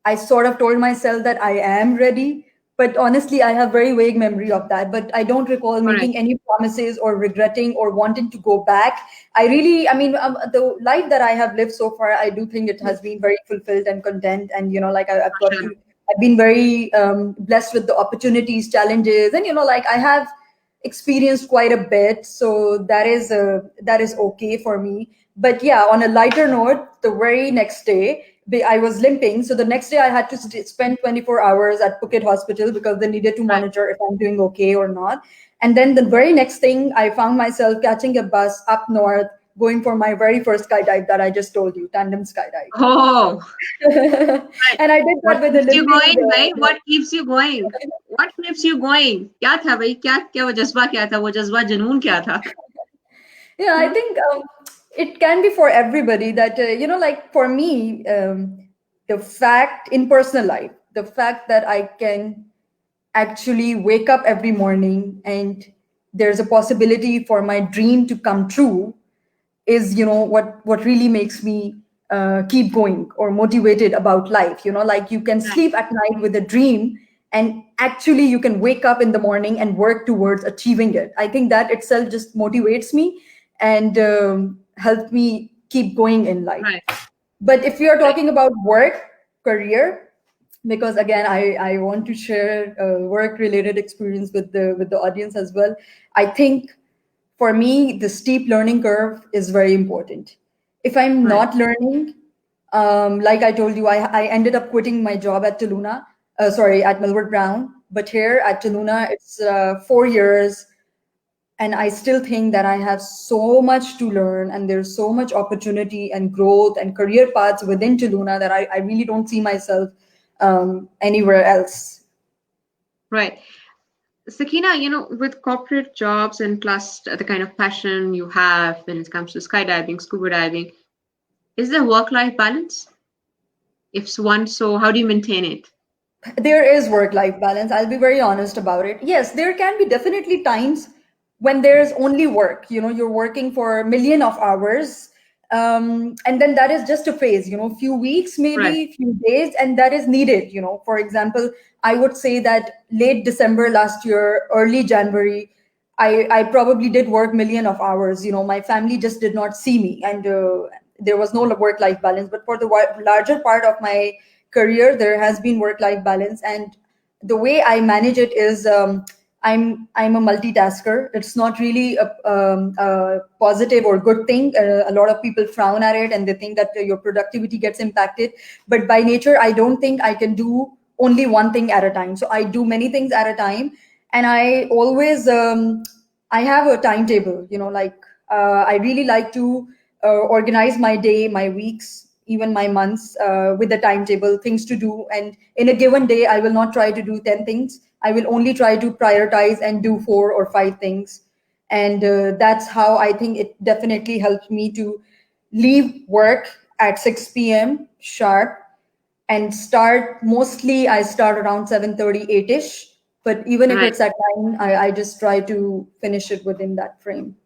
Speaker 2: I sort of told myself that I am ready. But honestly, I have very vague memory of that. But I don't recall
Speaker 1: all right.
Speaker 2: making any promises or regretting or wanting to go back. I mean, the life that I have lived so far, I do think it has been very fulfilled and content. And, like I've been very blessed with the opportunities, challenges, and, like I have experienced quite a bit, so that is okay for me. But yeah, on a lighter note, the very next day I was limping, so the next day I had to spend 24 hours at Phuket hospital because they needed to
Speaker 1: Right.
Speaker 2: monitor if I'm doing okay or not. And then the very next thing, I found myself catching a bus up north, going for my very first skydive that I just told you, tandem skydive.
Speaker 1: Oh, right.
Speaker 2: And I did
Speaker 1: What
Speaker 2: that with a
Speaker 1: keeps you
Speaker 2: limping
Speaker 1: going, भाई?
Speaker 2: leg.
Speaker 1: What keeps you going? What keeps you going? क्या था भाई? क्या क्या वो जज्बा क्या था? वो जज्बा जुनून क्या था?
Speaker 2: Yeah, I
Speaker 1: Hmm?
Speaker 2: think it can be for everybody that, like for me, the fact in personal life, the fact that I can actually wake up every morning and there's a possibility for my dream to come true is, what really makes me keep going or motivated about life. Like you can
Speaker 1: Right.
Speaker 2: sleep at night with a dream, and actually you can wake up in the morning and work towards achieving it. I think that itself just motivates me and helps me keep going in life.
Speaker 1: Right.
Speaker 2: But if we are
Speaker 1: Right.
Speaker 2: talking about work, career, because again, I want to share work related experience with the audience as well. I think for me, the steep learning curve is very important. If I'm
Speaker 1: Right.
Speaker 2: not learning, like I told you, I ended up quitting my job at Tuluna, sorry, at Millward Brown. But here at Tuluna, it's 4 years, and I still think that I have so much to learn, and there's so much opportunity and growth and career paths within Tuluna that I really don't see myself anywhere else.
Speaker 1: Right. Sakina, with corporate jobs and plus the kind of passion you have when it comes to skydiving, scuba diving, is there work-life balance? If one, so how do you maintain it?
Speaker 2: There is work life balance. I'll be very honest about it. Yes, there can be definitely times when there's only work. You're working for a million of hours. And then that is just a phase, few weeks,
Speaker 1: Right.
Speaker 2: maybe few days, and that is needed. For example, I would say that late December last year, early January, I probably did work million of hours. My family just did not see me, and there was no work life balance. But for the larger part of my career, there has been work life balance, and the way I manage it is, I'm a multitasker. It's not really a positive or good thing. A lot of people frown at it and they think that your productivity gets impacted. But by nature, I don't think I can do only one thing at a time. So I do many things at a time, and I always I have a timetable. Like I really like to organize my day, my weeks, even my months with the timetable, things to do. And in a given day, I will not try to do 10 things. I will only try to prioritize and do 4 or 5 things. And that's how I think it definitely helps me to leave work at 6 p.m. sharp and I start around 7:30, 8ish. But even if
Speaker 1: Right.
Speaker 2: it's at 9, I just try to finish it within that frame.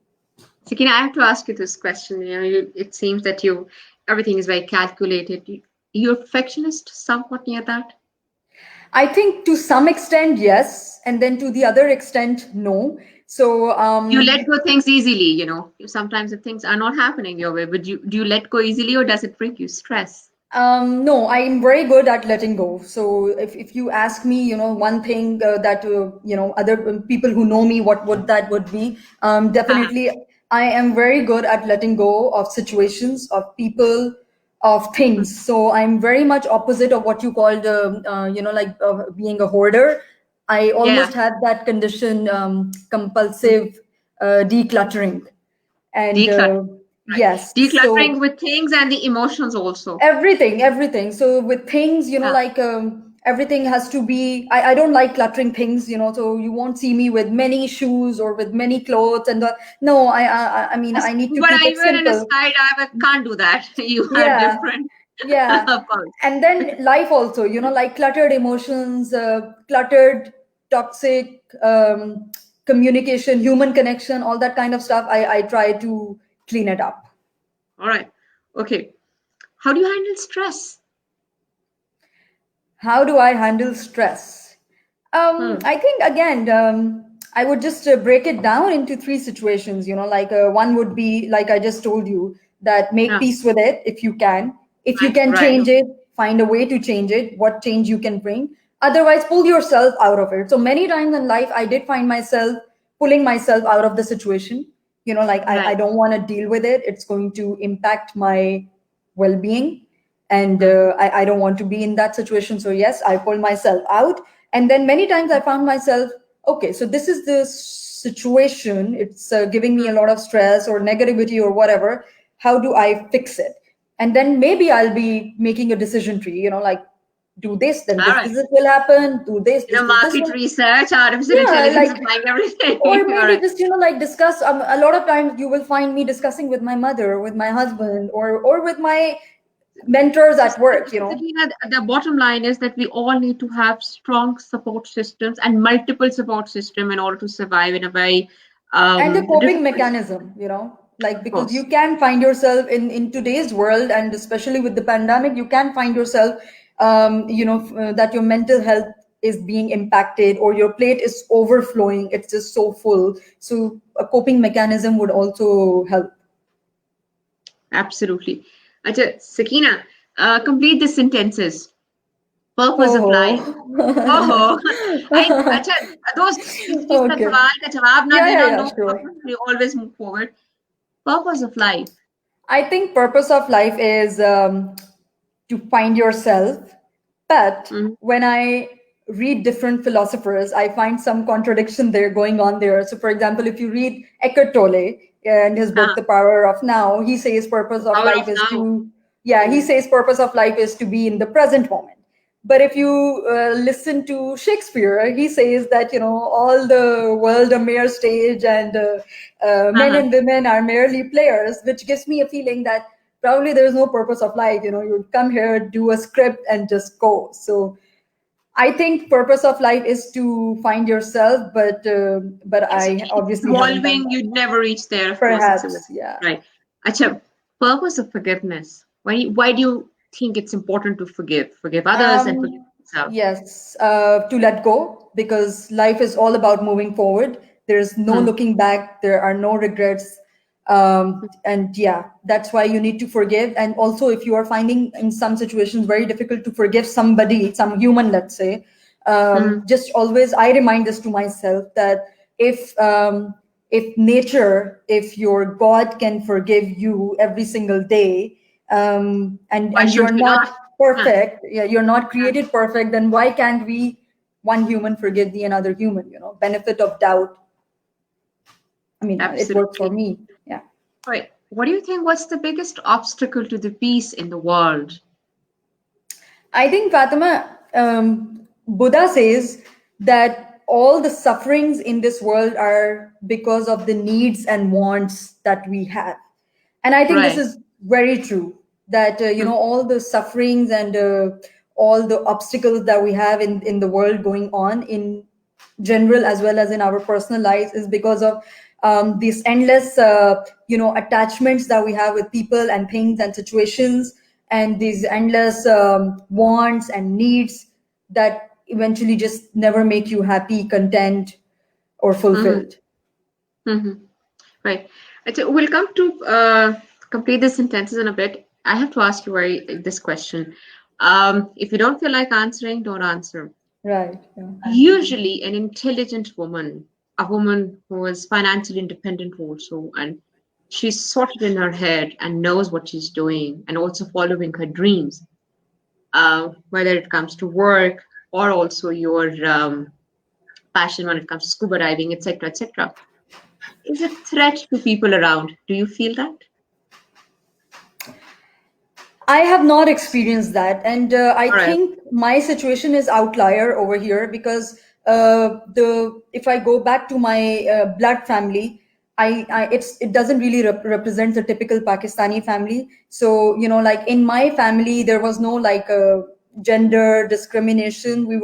Speaker 1: Sakina, I have to ask you this question. It seems that everything is very calculated. You're a perfectionist, somewhat near that.
Speaker 2: I think to some extent, yes. And then to the other extent, no. So,
Speaker 1: You let go things easily. Sometimes if things are not happening your way, but do you let go easily or does it bring you stress?
Speaker 2: no, I'm very good at letting go. So if you ask me, one thing that, other people who know me, what would that would be? Definitely, I am very good at letting go of situations, of people, of things. So I'm very much opposite of what you called, like being a hoarder. I
Speaker 1: Yeah.
Speaker 2: almost had that condition, compulsive decluttering. And
Speaker 1: Decluttering. Right.
Speaker 2: yes,
Speaker 1: Decluttering
Speaker 2: so
Speaker 1: with things and the emotions also.
Speaker 2: everything. So with things,
Speaker 1: Yeah.
Speaker 2: like everything has to be, I don't like cluttering things, so you won't see me with many shoes or with many clothes. And no, I mean, I need to
Speaker 1: But
Speaker 2: keep it
Speaker 1: even in a
Speaker 2: simple.
Speaker 1: skydive, I can't do that. You are
Speaker 2: Yeah,
Speaker 1: different
Speaker 2: yeah.
Speaker 1: approach.
Speaker 2: And then life also, like cluttered emotions, cluttered toxic communication, human connection, all that kind of stuff, I try to clean it up.
Speaker 1: All right. Okay. How do you handle stress?
Speaker 2: How do I handle stress? I think again, I would just break it down into three situations. Like one would be like I just told you, that make
Speaker 1: Yeah.
Speaker 2: peace with it if you can. If you can
Speaker 1: Right.
Speaker 2: change it, find a way to change it. What change you can bring. Otherwise, pull yourself out of it. So many times in life, I did find myself pulling myself out of the situation. Like I
Speaker 1: Right.
Speaker 2: don't want to deal with it. It's going to impact my well-being, and I don't want to be in that situation. So yes, I pull myself out. And then many times I found myself, okay, so this is the situation, it's giving me a lot of stress or negativity or whatever. How do I fix it? And then maybe I'll be making a decision tree, like do this, then
Speaker 1: All right.
Speaker 2: this will happen, do this
Speaker 1: Market
Speaker 2: will.
Speaker 1: research, artificial
Speaker 2: Yeah,
Speaker 1: intelligence
Speaker 2: like,
Speaker 1: is buying everything.
Speaker 2: or
Speaker 1: All
Speaker 2: maybe
Speaker 1: right.
Speaker 2: just like discuss. A lot of times you will find me discussing with my mother, with my husband, or with my mentors at work.
Speaker 1: Sakina, the bottom line is that we all need to have strong support systems and multiple support systems in order to survive in a very
Speaker 2: And a coping
Speaker 1: difficult,
Speaker 2: mechanism, like,
Speaker 1: of
Speaker 2: because you
Speaker 1: course.
Speaker 2: can find yourself in today's world, and especially with the pandemic, you can find yourself, that your mental health is being impacted, or your plate is overflowing, it's just so full. So a coping mechanism would also help.
Speaker 1: Absolutely. Acha, Sakina, complete the sentences. Purpose of life. Oh, acha, those जिस का
Speaker 2: Okay.
Speaker 1: सवाल का जवाब ना देना,
Speaker 2: Yeah,
Speaker 1: no
Speaker 2: sure.
Speaker 1: problem. We always move forward. Purpose of life.
Speaker 2: I think purpose of life is to find yourself. But
Speaker 1: Mhm.
Speaker 2: when I read different philosophers, I find some contradiction there going on there. So, for example, if you read Eckhart Tolle in his book
Speaker 1: Huh.
Speaker 2: The Power of Now, he says purpose
Speaker 1: The
Speaker 2: of
Speaker 1: power
Speaker 2: life
Speaker 1: of
Speaker 2: is
Speaker 1: now.
Speaker 2: to, yeah, he says purpose of life is to be in the present moment. But if you listen to Shakespeare, he says that all the world a mere stage, and men
Speaker 1: Uh-huh.
Speaker 2: and women are merely players, which gives me a feeling that probably there's no purpose of life. You come here, do a script, and just go. So I think purpose of life is to find yourself, but
Speaker 1: It's
Speaker 2: I
Speaker 1: keep
Speaker 2: obviously haven't done
Speaker 1: evolving.
Speaker 2: that.
Speaker 1: You'd never reach there, of course. It's a
Speaker 2: Perhaps, yeah.
Speaker 1: right. Acha, purpose of forgiveness. Why do you think it's important to forgive? Forgive others and forgive yourself.
Speaker 2: Yes, to let go, because life is all about moving forward. There's no
Speaker 1: Hmm.
Speaker 2: looking back. There are no regrets. And yeah, that's why you need to forgive. And also, if you are finding in some situations very difficult to forgive somebody, some human, let's say,
Speaker 1: Hmm.
Speaker 2: just always, I remind this to myself that if nature, if your God can forgive you every single day,
Speaker 1: Why
Speaker 2: and
Speaker 1: should
Speaker 2: you're
Speaker 1: we not?
Speaker 2: not
Speaker 1: Huh.
Speaker 2: perfect, yeah, you're not
Speaker 1: Huh.
Speaker 2: created perfect, then why can't we, one human, forgive the another human? Benefit of doubt. I mean, it worked for
Speaker 1: Absolutely.
Speaker 2: me. Yeah.
Speaker 1: Right. What do you think? What's the biggest obstacle to the peace in the world?
Speaker 2: I think, Fatima, Buddha says that all the sufferings in this world are because of the needs and wants that we have. And I think this
Speaker 1: Right.
Speaker 2: is very true, that,
Speaker 1: Hmm.
Speaker 2: all the sufferings and all the obstacles that we have in the world going on in general, as well as in our personal lives, is because of these endless attachments that we have with people and things and situations, and these endless wants and needs that eventually just never make you happy, content, or
Speaker 1: Hmm.
Speaker 2: fulfilled.
Speaker 1: Hmm. Right. So we'll come to complete the sentences in a bit. I have to ask you this question. If you don't feel like answering, don't answer.
Speaker 2: Right, yeah.
Speaker 1: Usually, an intelligent woman, a woman who is financially independent also, and she's sorted in her head and knows what she's doing, and also following her dreams, whether it comes to work or also your passion when it comes to scuba diving, etc., etc. Is a threat to people around. Do you feel that?
Speaker 2: I have not experienced that, and I
Speaker 1: All right.
Speaker 2: think my situation is outlier over here, because the if I go back to my blood family, it doesn't really represent the typical Pakistani family. So like in my family, there was no like gender discrimination. We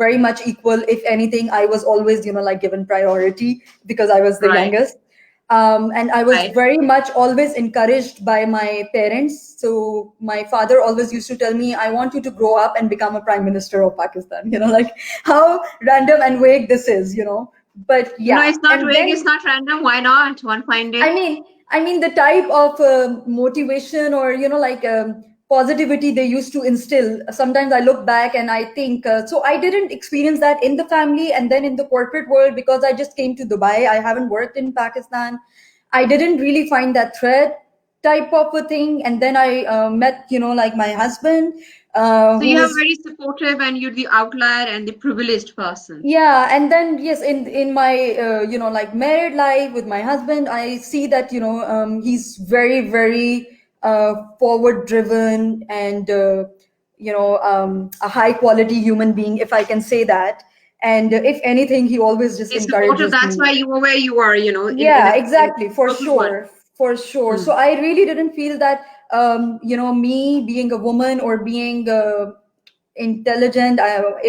Speaker 2: very much equal. If anything, I was always, like given priority because I was the
Speaker 1: Right.
Speaker 2: youngest. And I was
Speaker 1: Right.
Speaker 2: very much always encouraged by my parents. So my father always used to tell me, I want you to grow up and become a prime minister of Pakistan. Like how random and vague this is, But
Speaker 1: No,
Speaker 2: yeah.
Speaker 1: it's not
Speaker 2: And
Speaker 1: vague.
Speaker 2: then
Speaker 1: It's not random. Why not? One fine day.
Speaker 2: I mean the type of motivation or positivity they used to instill. Sometimes I look back and I think so. I didn't experience that in the family and then in the corporate world because I just came to Dubai. I haven't worked in Pakistan. I didn't really find that thread type of a thing. And then I met like my husband,
Speaker 1: So
Speaker 2: who
Speaker 1: you have
Speaker 2: is
Speaker 1: very supportive, and you're the outlier and the privileged person.
Speaker 2: yeah. And then yes, in my like married life with my husband, I see that he's very very forward driven and a high quality human being, if I can say that. And if anything, he always just
Speaker 1: He's supportive.
Speaker 2: encourages
Speaker 1: That's
Speaker 2: me.
Speaker 1: why you are where you are.
Speaker 2: Yeah,
Speaker 1: In
Speaker 2: exactly, for
Speaker 1: a good one.
Speaker 2: sure, for sure.
Speaker 1: Hmm.
Speaker 2: So I really didn't feel that me being a woman or being intelligent,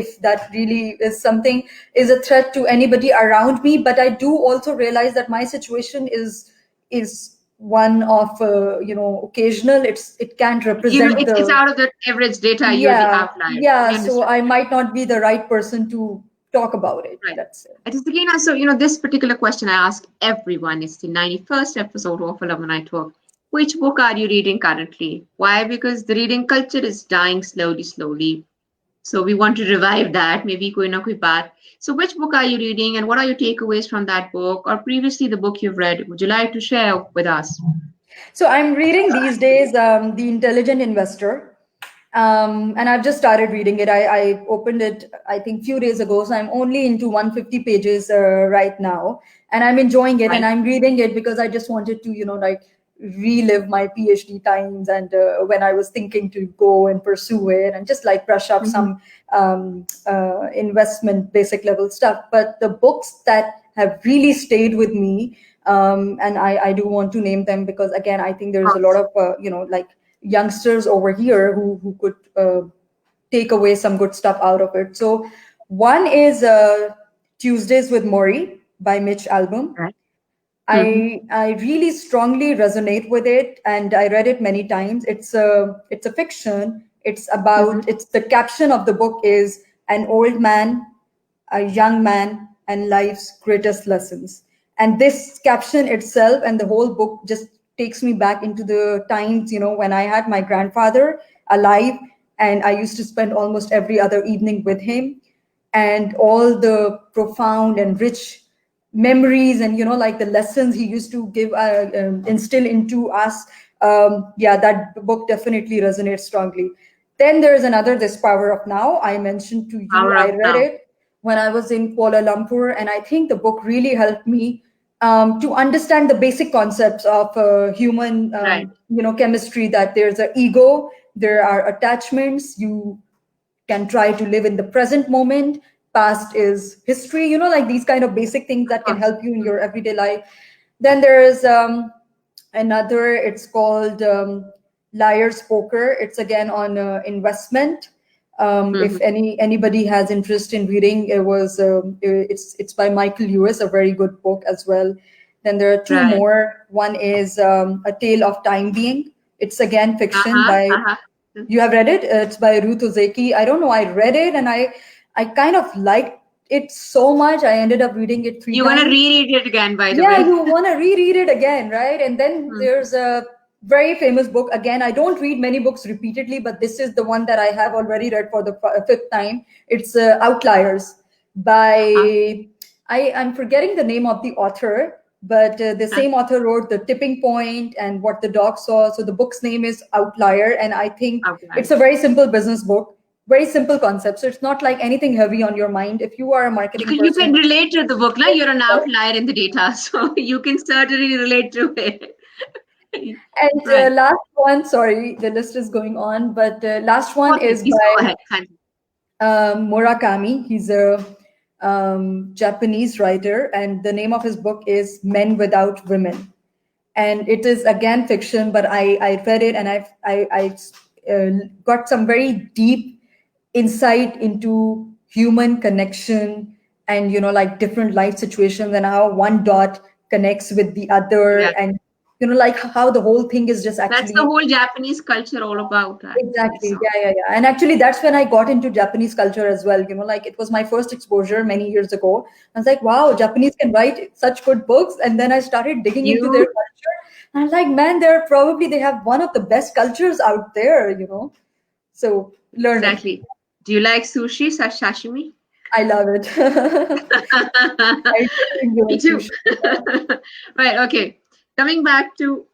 Speaker 2: if that really is something, is a threat to anybody around me. But I do also realize that my situation is one of occasional. It can't represent
Speaker 1: It's
Speaker 2: the
Speaker 1: out of the average data. You're the
Speaker 2: yeah,
Speaker 1: outlier.
Speaker 2: yeah.
Speaker 1: I
Speaker 2: So
Speaker 1: understand.
Speaker 2: I might not be the right person to talk about it.
Speaker 1: Right.
Speaker 2: That's it.
Speaker 1: I just Sakina, so this particular question I ask everyone. It's the 91st episode of Alumni Talk. Which book are you reading currently? Why? Because the reading culture is dying slowly, slowly. So we want to revive that, maybe koi na koi baat. So which book are you reading, and what are your takeaways from that book or previously the book you've read? Would you like to share with us?
Speaker 2: So I'm reading these days The Intelligent Investor, and I've just started reading it. I opened it, I think, few days ago. So I'm only into 150 pages right now, and I'm enjoying it. And
Speaker 1: Right.
Speaker 2: I'm reading it because I just wanted to, like relive my PhD times and when I was thinking to go and pursue it and just like brush up
Speaker 1: Mm-hmm.
Speaker 2: some investment basic level stuff. But the books that have really stayed with me, and I do want to name them because again I think there's a lot of like youngsters over here who could take away some good stuff out of it. So one is Tuesdays with Maury by Mitch Albom.
Speaker 1: Right. Mm-hmm.
Speaker 2: I really strongly resonate with it, and I read it many times. It's a fiction.
Speaker 1: Mm-hmm.
Speaker 2: It's the caption of the book is an old man, a young man, and life's greatest lessons. And this caption itself and the whole book just takes me back into the times, when I had my grandfather alive, and I used to spend almost every other evening with him, and all the profound and rich memories and like the lessons he used to give instill into us. Yeah, that book definitely resonates strongly. Then there's another, This Power of Now. I mentioned to you,
Speaker 1: Power
Speaker 2: I
Speaker 1: of
Speaker 2: read
Speaker 1: Now.
Speaker 2: it when I was in Kuala Lumpur, and I think the book really helped me to understand the basic concepts of human
Speaker 1: Right.
Speaker 2: chemistry, that there's an ego, there are attachments. You can try to live in the present moment. Past is history, like these kind of basic things
Speaker 1: Of
Speaker 2: that can
Speaker 1: course.
Speaker 2: help you in your everyday life. Then there is another, it's called Liar's Poker. It's again on investment. If
Speaker 1: Mm-hmm.
Speaker 2: anybody has interest in reading, it's by Michael Lewis, a very good book as well. Then there are two
Speaker 1: Right.
Speaker 2: more. One is A Tale of Time Being. It's again fiction
Speaker 1: Uh-huh.
Speaker 2: by,
Speaker 1: Uh-huh.
Speaker 2: you have read it? It's by Ruth Ozeki. I don't know. I read it and I kind of liked it so much. I ended up reading it three
Speaker 1: You're gonna
Speaker 2: times.
Speaker 1: reread it again, by the
Speaker 2: Yeah,
Speaker 1: way.
Speaker 2: you want to reread it again, right? And then
Speaker 1: Hmm.
Speaker 2: there's a very famous book. Again, I don't read many books repeatedly, but this is the one that I have already read for the fifth time. It's Outliers
Speaker 1: Uh-huh.
Speaker 2: by, I'm forgetting the name of the author, but the
Speaker 1: Uh-huh.
Speaker 2: same author wrote The Tipping Point and What the Dog Saw. So the book's name is Outlier, and I think
Speaker 1: Outlier.
Speaker 2: it's a very simple business book, very simple concept. So it's not like anything heavy on your mind. If you are a marketing
Speaker 1: You can
Speaker 2: person,
Speaker 1: relate to the book. Now you're an outlier in the data, so you can certainly relate to it.
Speaker 2: and
Speaker 1: Right.
Speaker 2: last one, sorry, the list is going on, but last one
Speaker 1: Okay,
Speaker 2: is
Speaker 1: please go
Speaker 2: by
Speaker 1: ahead. Thank you.
Speaker 2: Murakami. He's a Japanese writer, and the name of his book is Men Without Women. And it is again fiction, but I read it and I got some very deep insight into human connection and, like different life situations and how one dot connects with the other,
Speaker 1: Yeah.
Speaker 2: and, like how the whole thing is just
Speaker 1: That's the
Speaker 2: actually.
Speaker 1: whole Japanese culture all about, actually.
Speaker 2: Exactly.
Speaker 1: So,
Speaker 2: Yeah, yeah, yeah. And actually, that's when I got into Japanese culture as well. Like it was my first exposure many years ago. I was like, wow, Japanese can write such good books. And then I started digging into their
Speaker 1: you
Speaker 2: culture. And I'm like, man, they have one of the best cultures out there. So learning.
Speaker 1: exactly. Do you like sushi, sashimi?
Speaker 2: I love it. I really enjoy
Speaker 1: Me too.
Speaker 2: sushi.
Speaker 1: Right. Okay. Coming back to,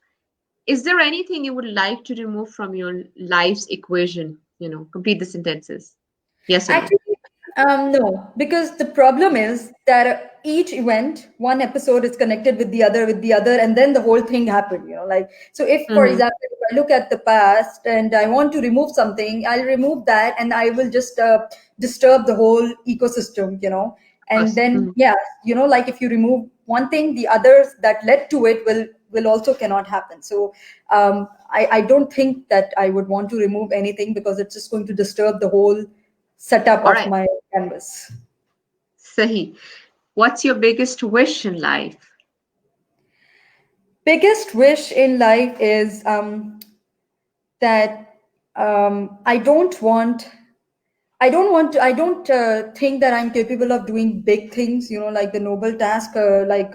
Speaker 1: is there anything you would like to remove from your life's equation? Complete the sentences. Yes or no?
Speaker 2: Actually, no, because the problem is that each event, one episode is connected with the other, and then the whole thing happened. Like, so if, for
Speaker 1: Mm-hmm.
Speaker 2: example, if I look at the past and I want to remove something, I'll remove that, and I will just disturb the whole ecosystem.
Speaker 1: Of
Speaker 2: And
Speaker 1: course.
Speaker 2: then, yeah, like if you remove one thing, the others that led to it will also cannot happen. So I don't think that I would want to remove anything because it's just going to disturb the whole setup
Speaker 1: All
Speaker 2: of
Speaker 1: right.
Speaker 2: my canvas.
Speaker 1: Sahi. What's your biggest wish in life?
Speaker 2: Biggest wish in life is that I don't think that I'm capable of doing big things, like the noble task, like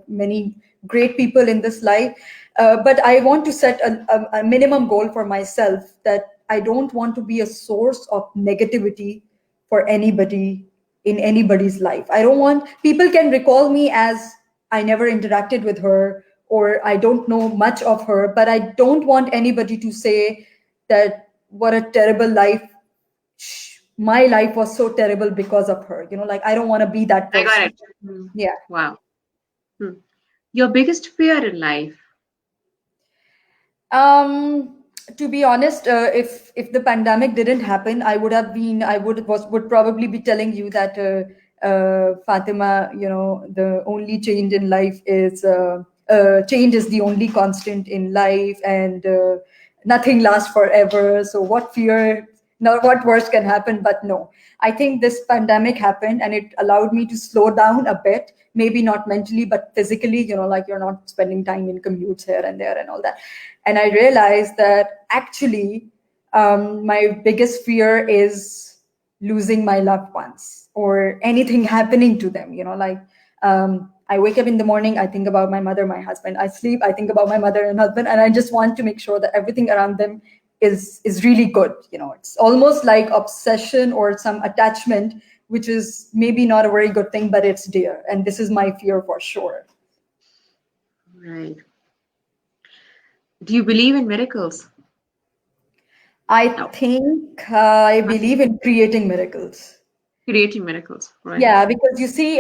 Speaker 2: many great people in this life. But I want to set a minimum goal for myself that I don't want to be a source of negativity for anybody in anybody's life. I don't want people can recall me as I never interacted with her or I don't know much of her, but I don't want anybody to say that what a terrible life my life was so terrible because of her. Like I don't want to be that
Speaker 1: I got
Speaker 2: person.
Speaker 1: it. Hmm.
Speaker 2: Yeah.
Speaker 1: Wow. Hmm. Your biggest fear in life?
Speaker 2: To be honest, if the pandemic didn't happen, I would probably be telling you that Fatima, the only change in life is change is the only constant in life, and nothing lasts forever. So what fear? No, what worse can happen? But no, I think this pandemic happened and it allowed me to slow down a bit. Maybe not mentally, but physically. Like you're not spending time in commutes here and there and all that. And I realized that actually my biggest fear is losing my loved ones or anything happening to them. Like I wake up in the morning, I think about my mother, my husband. I sleep, I think about my mother and husband, and I just want to make sure that everything around them is really good. It's almost like obsession or some attachment, which is maybe not a very good thing, but it's dear, and this is my fear for sure.
Speaker 1: Right. Do you believe in miracles?
Speaker 2: I
Speaker 1: No.
Speaker 2: think I believe in creating miracles.
Speaker 1: Creating miracles, right?
Speaker 2: Yeah, because you see,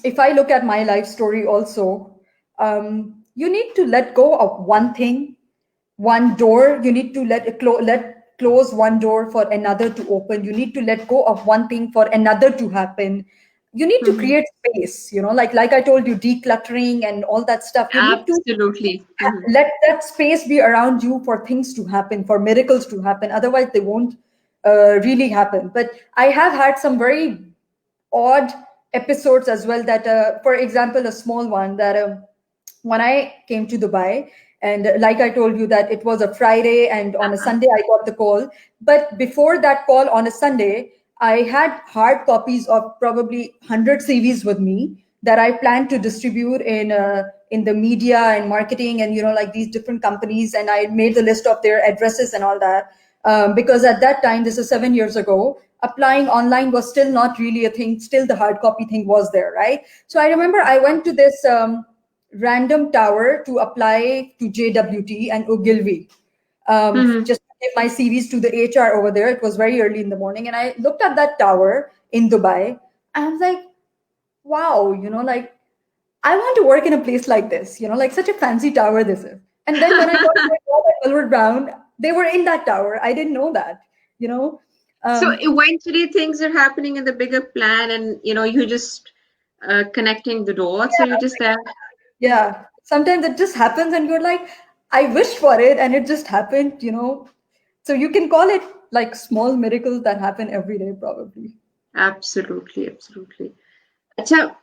Speaker 2: if I look at my life story also, you need to let go of one thing, one door. You need to let close one door for another to open. You need to let go of one thing for another to happen. You need to
Speaker 1: Mhm.
Speaker 2: create space. Like I told you, decluttering and all that stuff. You need to
Speaker 1: Absolutely. Mhm.
Speaker 2: let that space be around you for things to happen, for miracles to happen. Otherwise, they won't really happen. But I have had some very odd episodes as well. That, for example, a small one that when I came to Dubai, and like I told you, that it was a Friday, and on a Sunday I got the call. But before that call on a Sunday, I had hard copies of probably 100 CVs with me that I planned to distribute in the media and marketing, and like these different companies. And I made the list of their addresses and all that, because at that time, this is 7 years ago, applying online was still not really a thing. Still, the hard copy thing was there, right? So I remember I went to this random tower to apply to JWT and Ogilvy,
Speaker 1: Mhm.
Speaker 2: just to give my CVs to the HR over there. It was very early in the morning, and I looked at that tower in Dubai, and I was like, wow, like I want to work in a place like this, like such a fancy tower this is. And then when I got my job at Millward Brown, they were in that tower. I didn't know that, you know.
Speaker 1: So
Speaker 2: Um,
Speaker 1: eventually things are happening in the bigger plan, and you're just connecting the dots. So you're just there.
Speaker 2: yeah, sometimes it just happens, and you're like, I wished for it, and it just happened. So you can call it like small miracles that happen every day, probably.
Speaker 1: Absolutely, absolutely. So,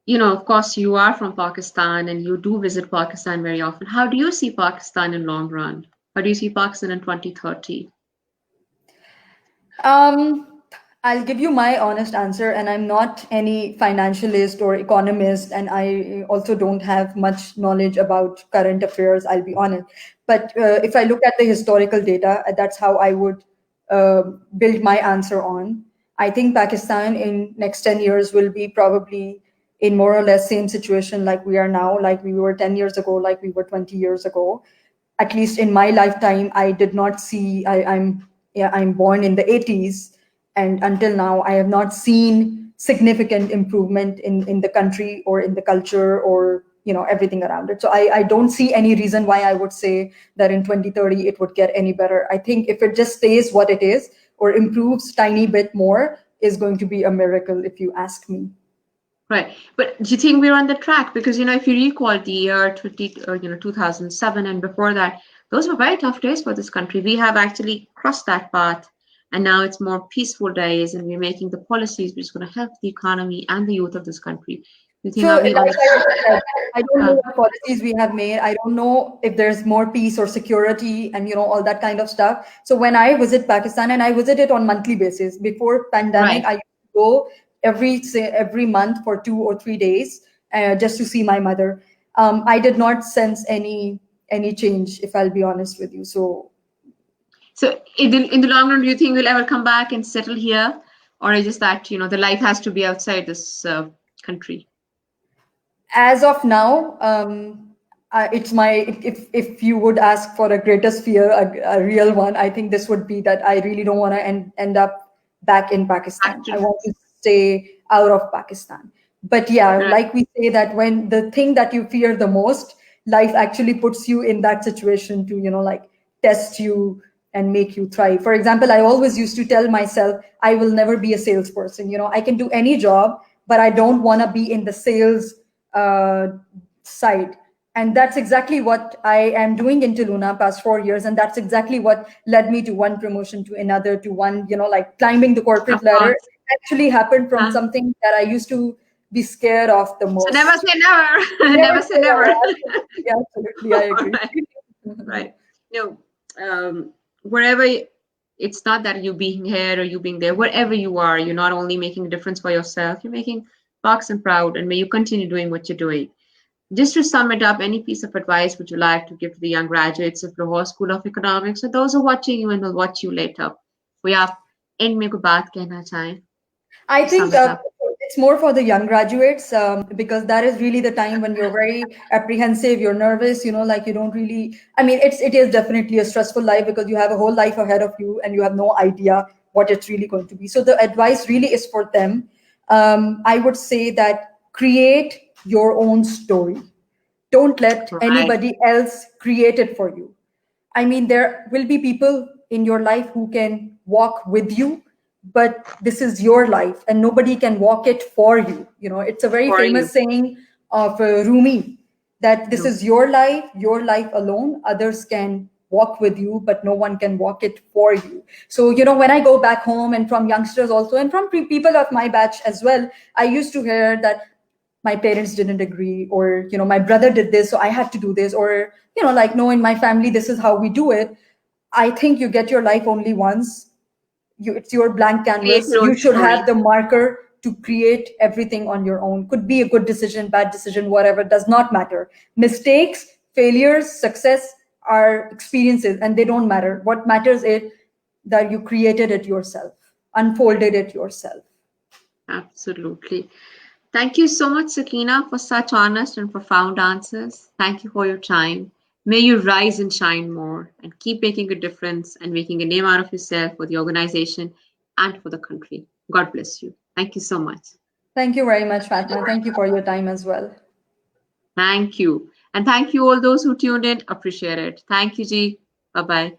Speaker 1: of course, you are from Pakistan and you do visit Pakistan very often. How do you see Pakistan in long run? How do you see Pakistan in 2030?
Speaker 2: Um, I'll give you my honest answer, and I'm not any financialist or economist, and I also don't have much knowledge about current affairs, I'll be honest. But if I look at the historical data, that's how I would build my answer on. I think Pakistan in next 10 years will be probably in more or less same situation like we are now, like we were 10 years ago, like we were 20 years ago. At least in my lifetime, I did not see. I'm born in the 80s, and until now, I have not seen significant improvement in the country or in the culture or everything around it. So I don't see any reason why I would say that in 2030 it would get any better. I think if it just stays what it is or improves tiny bit more is going to be a miracle, if you ask me.
Speaker 1: Right. But do you think we're on the track? Because, if you recall the year 2007 and before that, those were very tough days for this country. We have actually crossed that path, and now it's more peaceful days, and we're making the policies which is going to help the economy and the youth of this country. You think,
Speaker 2: So,
Speaker 1: are
Speaker 2: like
Speaker 1: we on
Speaker 2: I just said, I don't know
Speaker 1: uh,
Speaker 2: what policies we have made. I don't know if there's more peace or security and all that kind of stuff. So when I visit Pakistan, and I visit it on monthly basis. Before pandemic,
Speaker 1: right?
Speaker 2: I used to go every month for 2 or 3 days just to see my mother. I did not sense any change, if I'll be honest with you. So
Speaker 1: So in the long run, do you think we'll ever come back and settle here, or is just that the life has to be outside this country?
Speaker 2: as of now, it's my if you would ask for a greatest fear, a real one, I think this would be that I really don't want to end up back in Pakistan. I
Speaker 1: Actually,
Speaker 2: want to stay out of Pakistan. But yeah,
Speaker 1: right.
Speaker 2: like we say that when the thing that you fear the most, life actually puts you in that situation to like test you and make you thrive. For example, I always used to tell myself I will never be a salesperson. I can do any job, but I don't want to be in the sales uh, side. And that's exactly what I am doing in Luna past 4 years. And that's exactly what led me to one promotion to another to one, like climbing the corporate
Speaker 1: Of
Speaker 2: ladder
Speaker 1: course.
Speaker 2: actually happened from
Speaker 1: Huh?
Speaker 2: something that I used to be scared of the
Speaker 1: So never
Speaker 2: most.
Speaker 1: say never.
Speaker 2: Never
Speaker 1: Never say
Speaker 2: say never.
Speaker 1: never.
Speaker 2: Absolutely, absolutely, I agree.
Speaker 1: Right. Right. No, wherever it's not that you being here or you being there, wherever you are, you're not only making a difference for yourself, you're making Pakistan proud, and may you continue doing what you're doing. Just to sum it up, any piece of advice would you like to give to the young graduates of Lahore School of Economics or those who are watching you and will watch you later? We आप end में कोई बात कहना चाहें
Speaker 2: I
Speaker 1: to sum
Speaker 2: think
Speaker 1: it up.
Speaker 2: it's more for the young graduates because that is really the time when you're very apprehensive, you're nervous, like you don't really. I mean, it is definitely a stressful life because you have a whole life ahead of you and you have no idea what it's really going to be. So the advice really is for them. I would say that create your own story. Don't let
Speaker 1: Right.
Speaker 2: anybody else create it for you. I mean, there will be people in your life who can walk with you, but this is your life and nobody can walk it for you. It's a very
Speaker 1: For you.
Speaker 2: famous saying of Rumi that this
Speaker 1: No.
Speaker 2: is your life alone. Others can walk with you, but no one can walk it for you. So, when I go back home and from youngsters also, and from people of my batch as well, I used to hear that my parents didn't agree, or my brother did this so I have to do this, or like, no, in my family this is how we do it. I think you get your life only once. It's your blank
Speaker 1: Create
Speaker 2: canvas.
Speaker 1: your own
Speaker 2: You should have
Speaker 1: story.
Speaker 2: the marker to create everything on your own. Could be a good decision, bad decision, whatever, does not matter. Mistakes, failures, success are experiences and they don't matter. What matters is that you created it yourself, unfolded it yourself.
Speaker 1: Absolutely. Thank you so much, Sakina, for such honest and profound answers. Thank you for your time. May you rise and shine more and keep making a difference and making a name out of yourself for the organization and for the country. God bless you. Thank you so much.
Speaker 2: Thank you very much, Fatma. Thank you for your time as well.
Speaker 1: Thank you. And thank you all those who tuned in. Appreciate it. Thank you, G. Bye bye.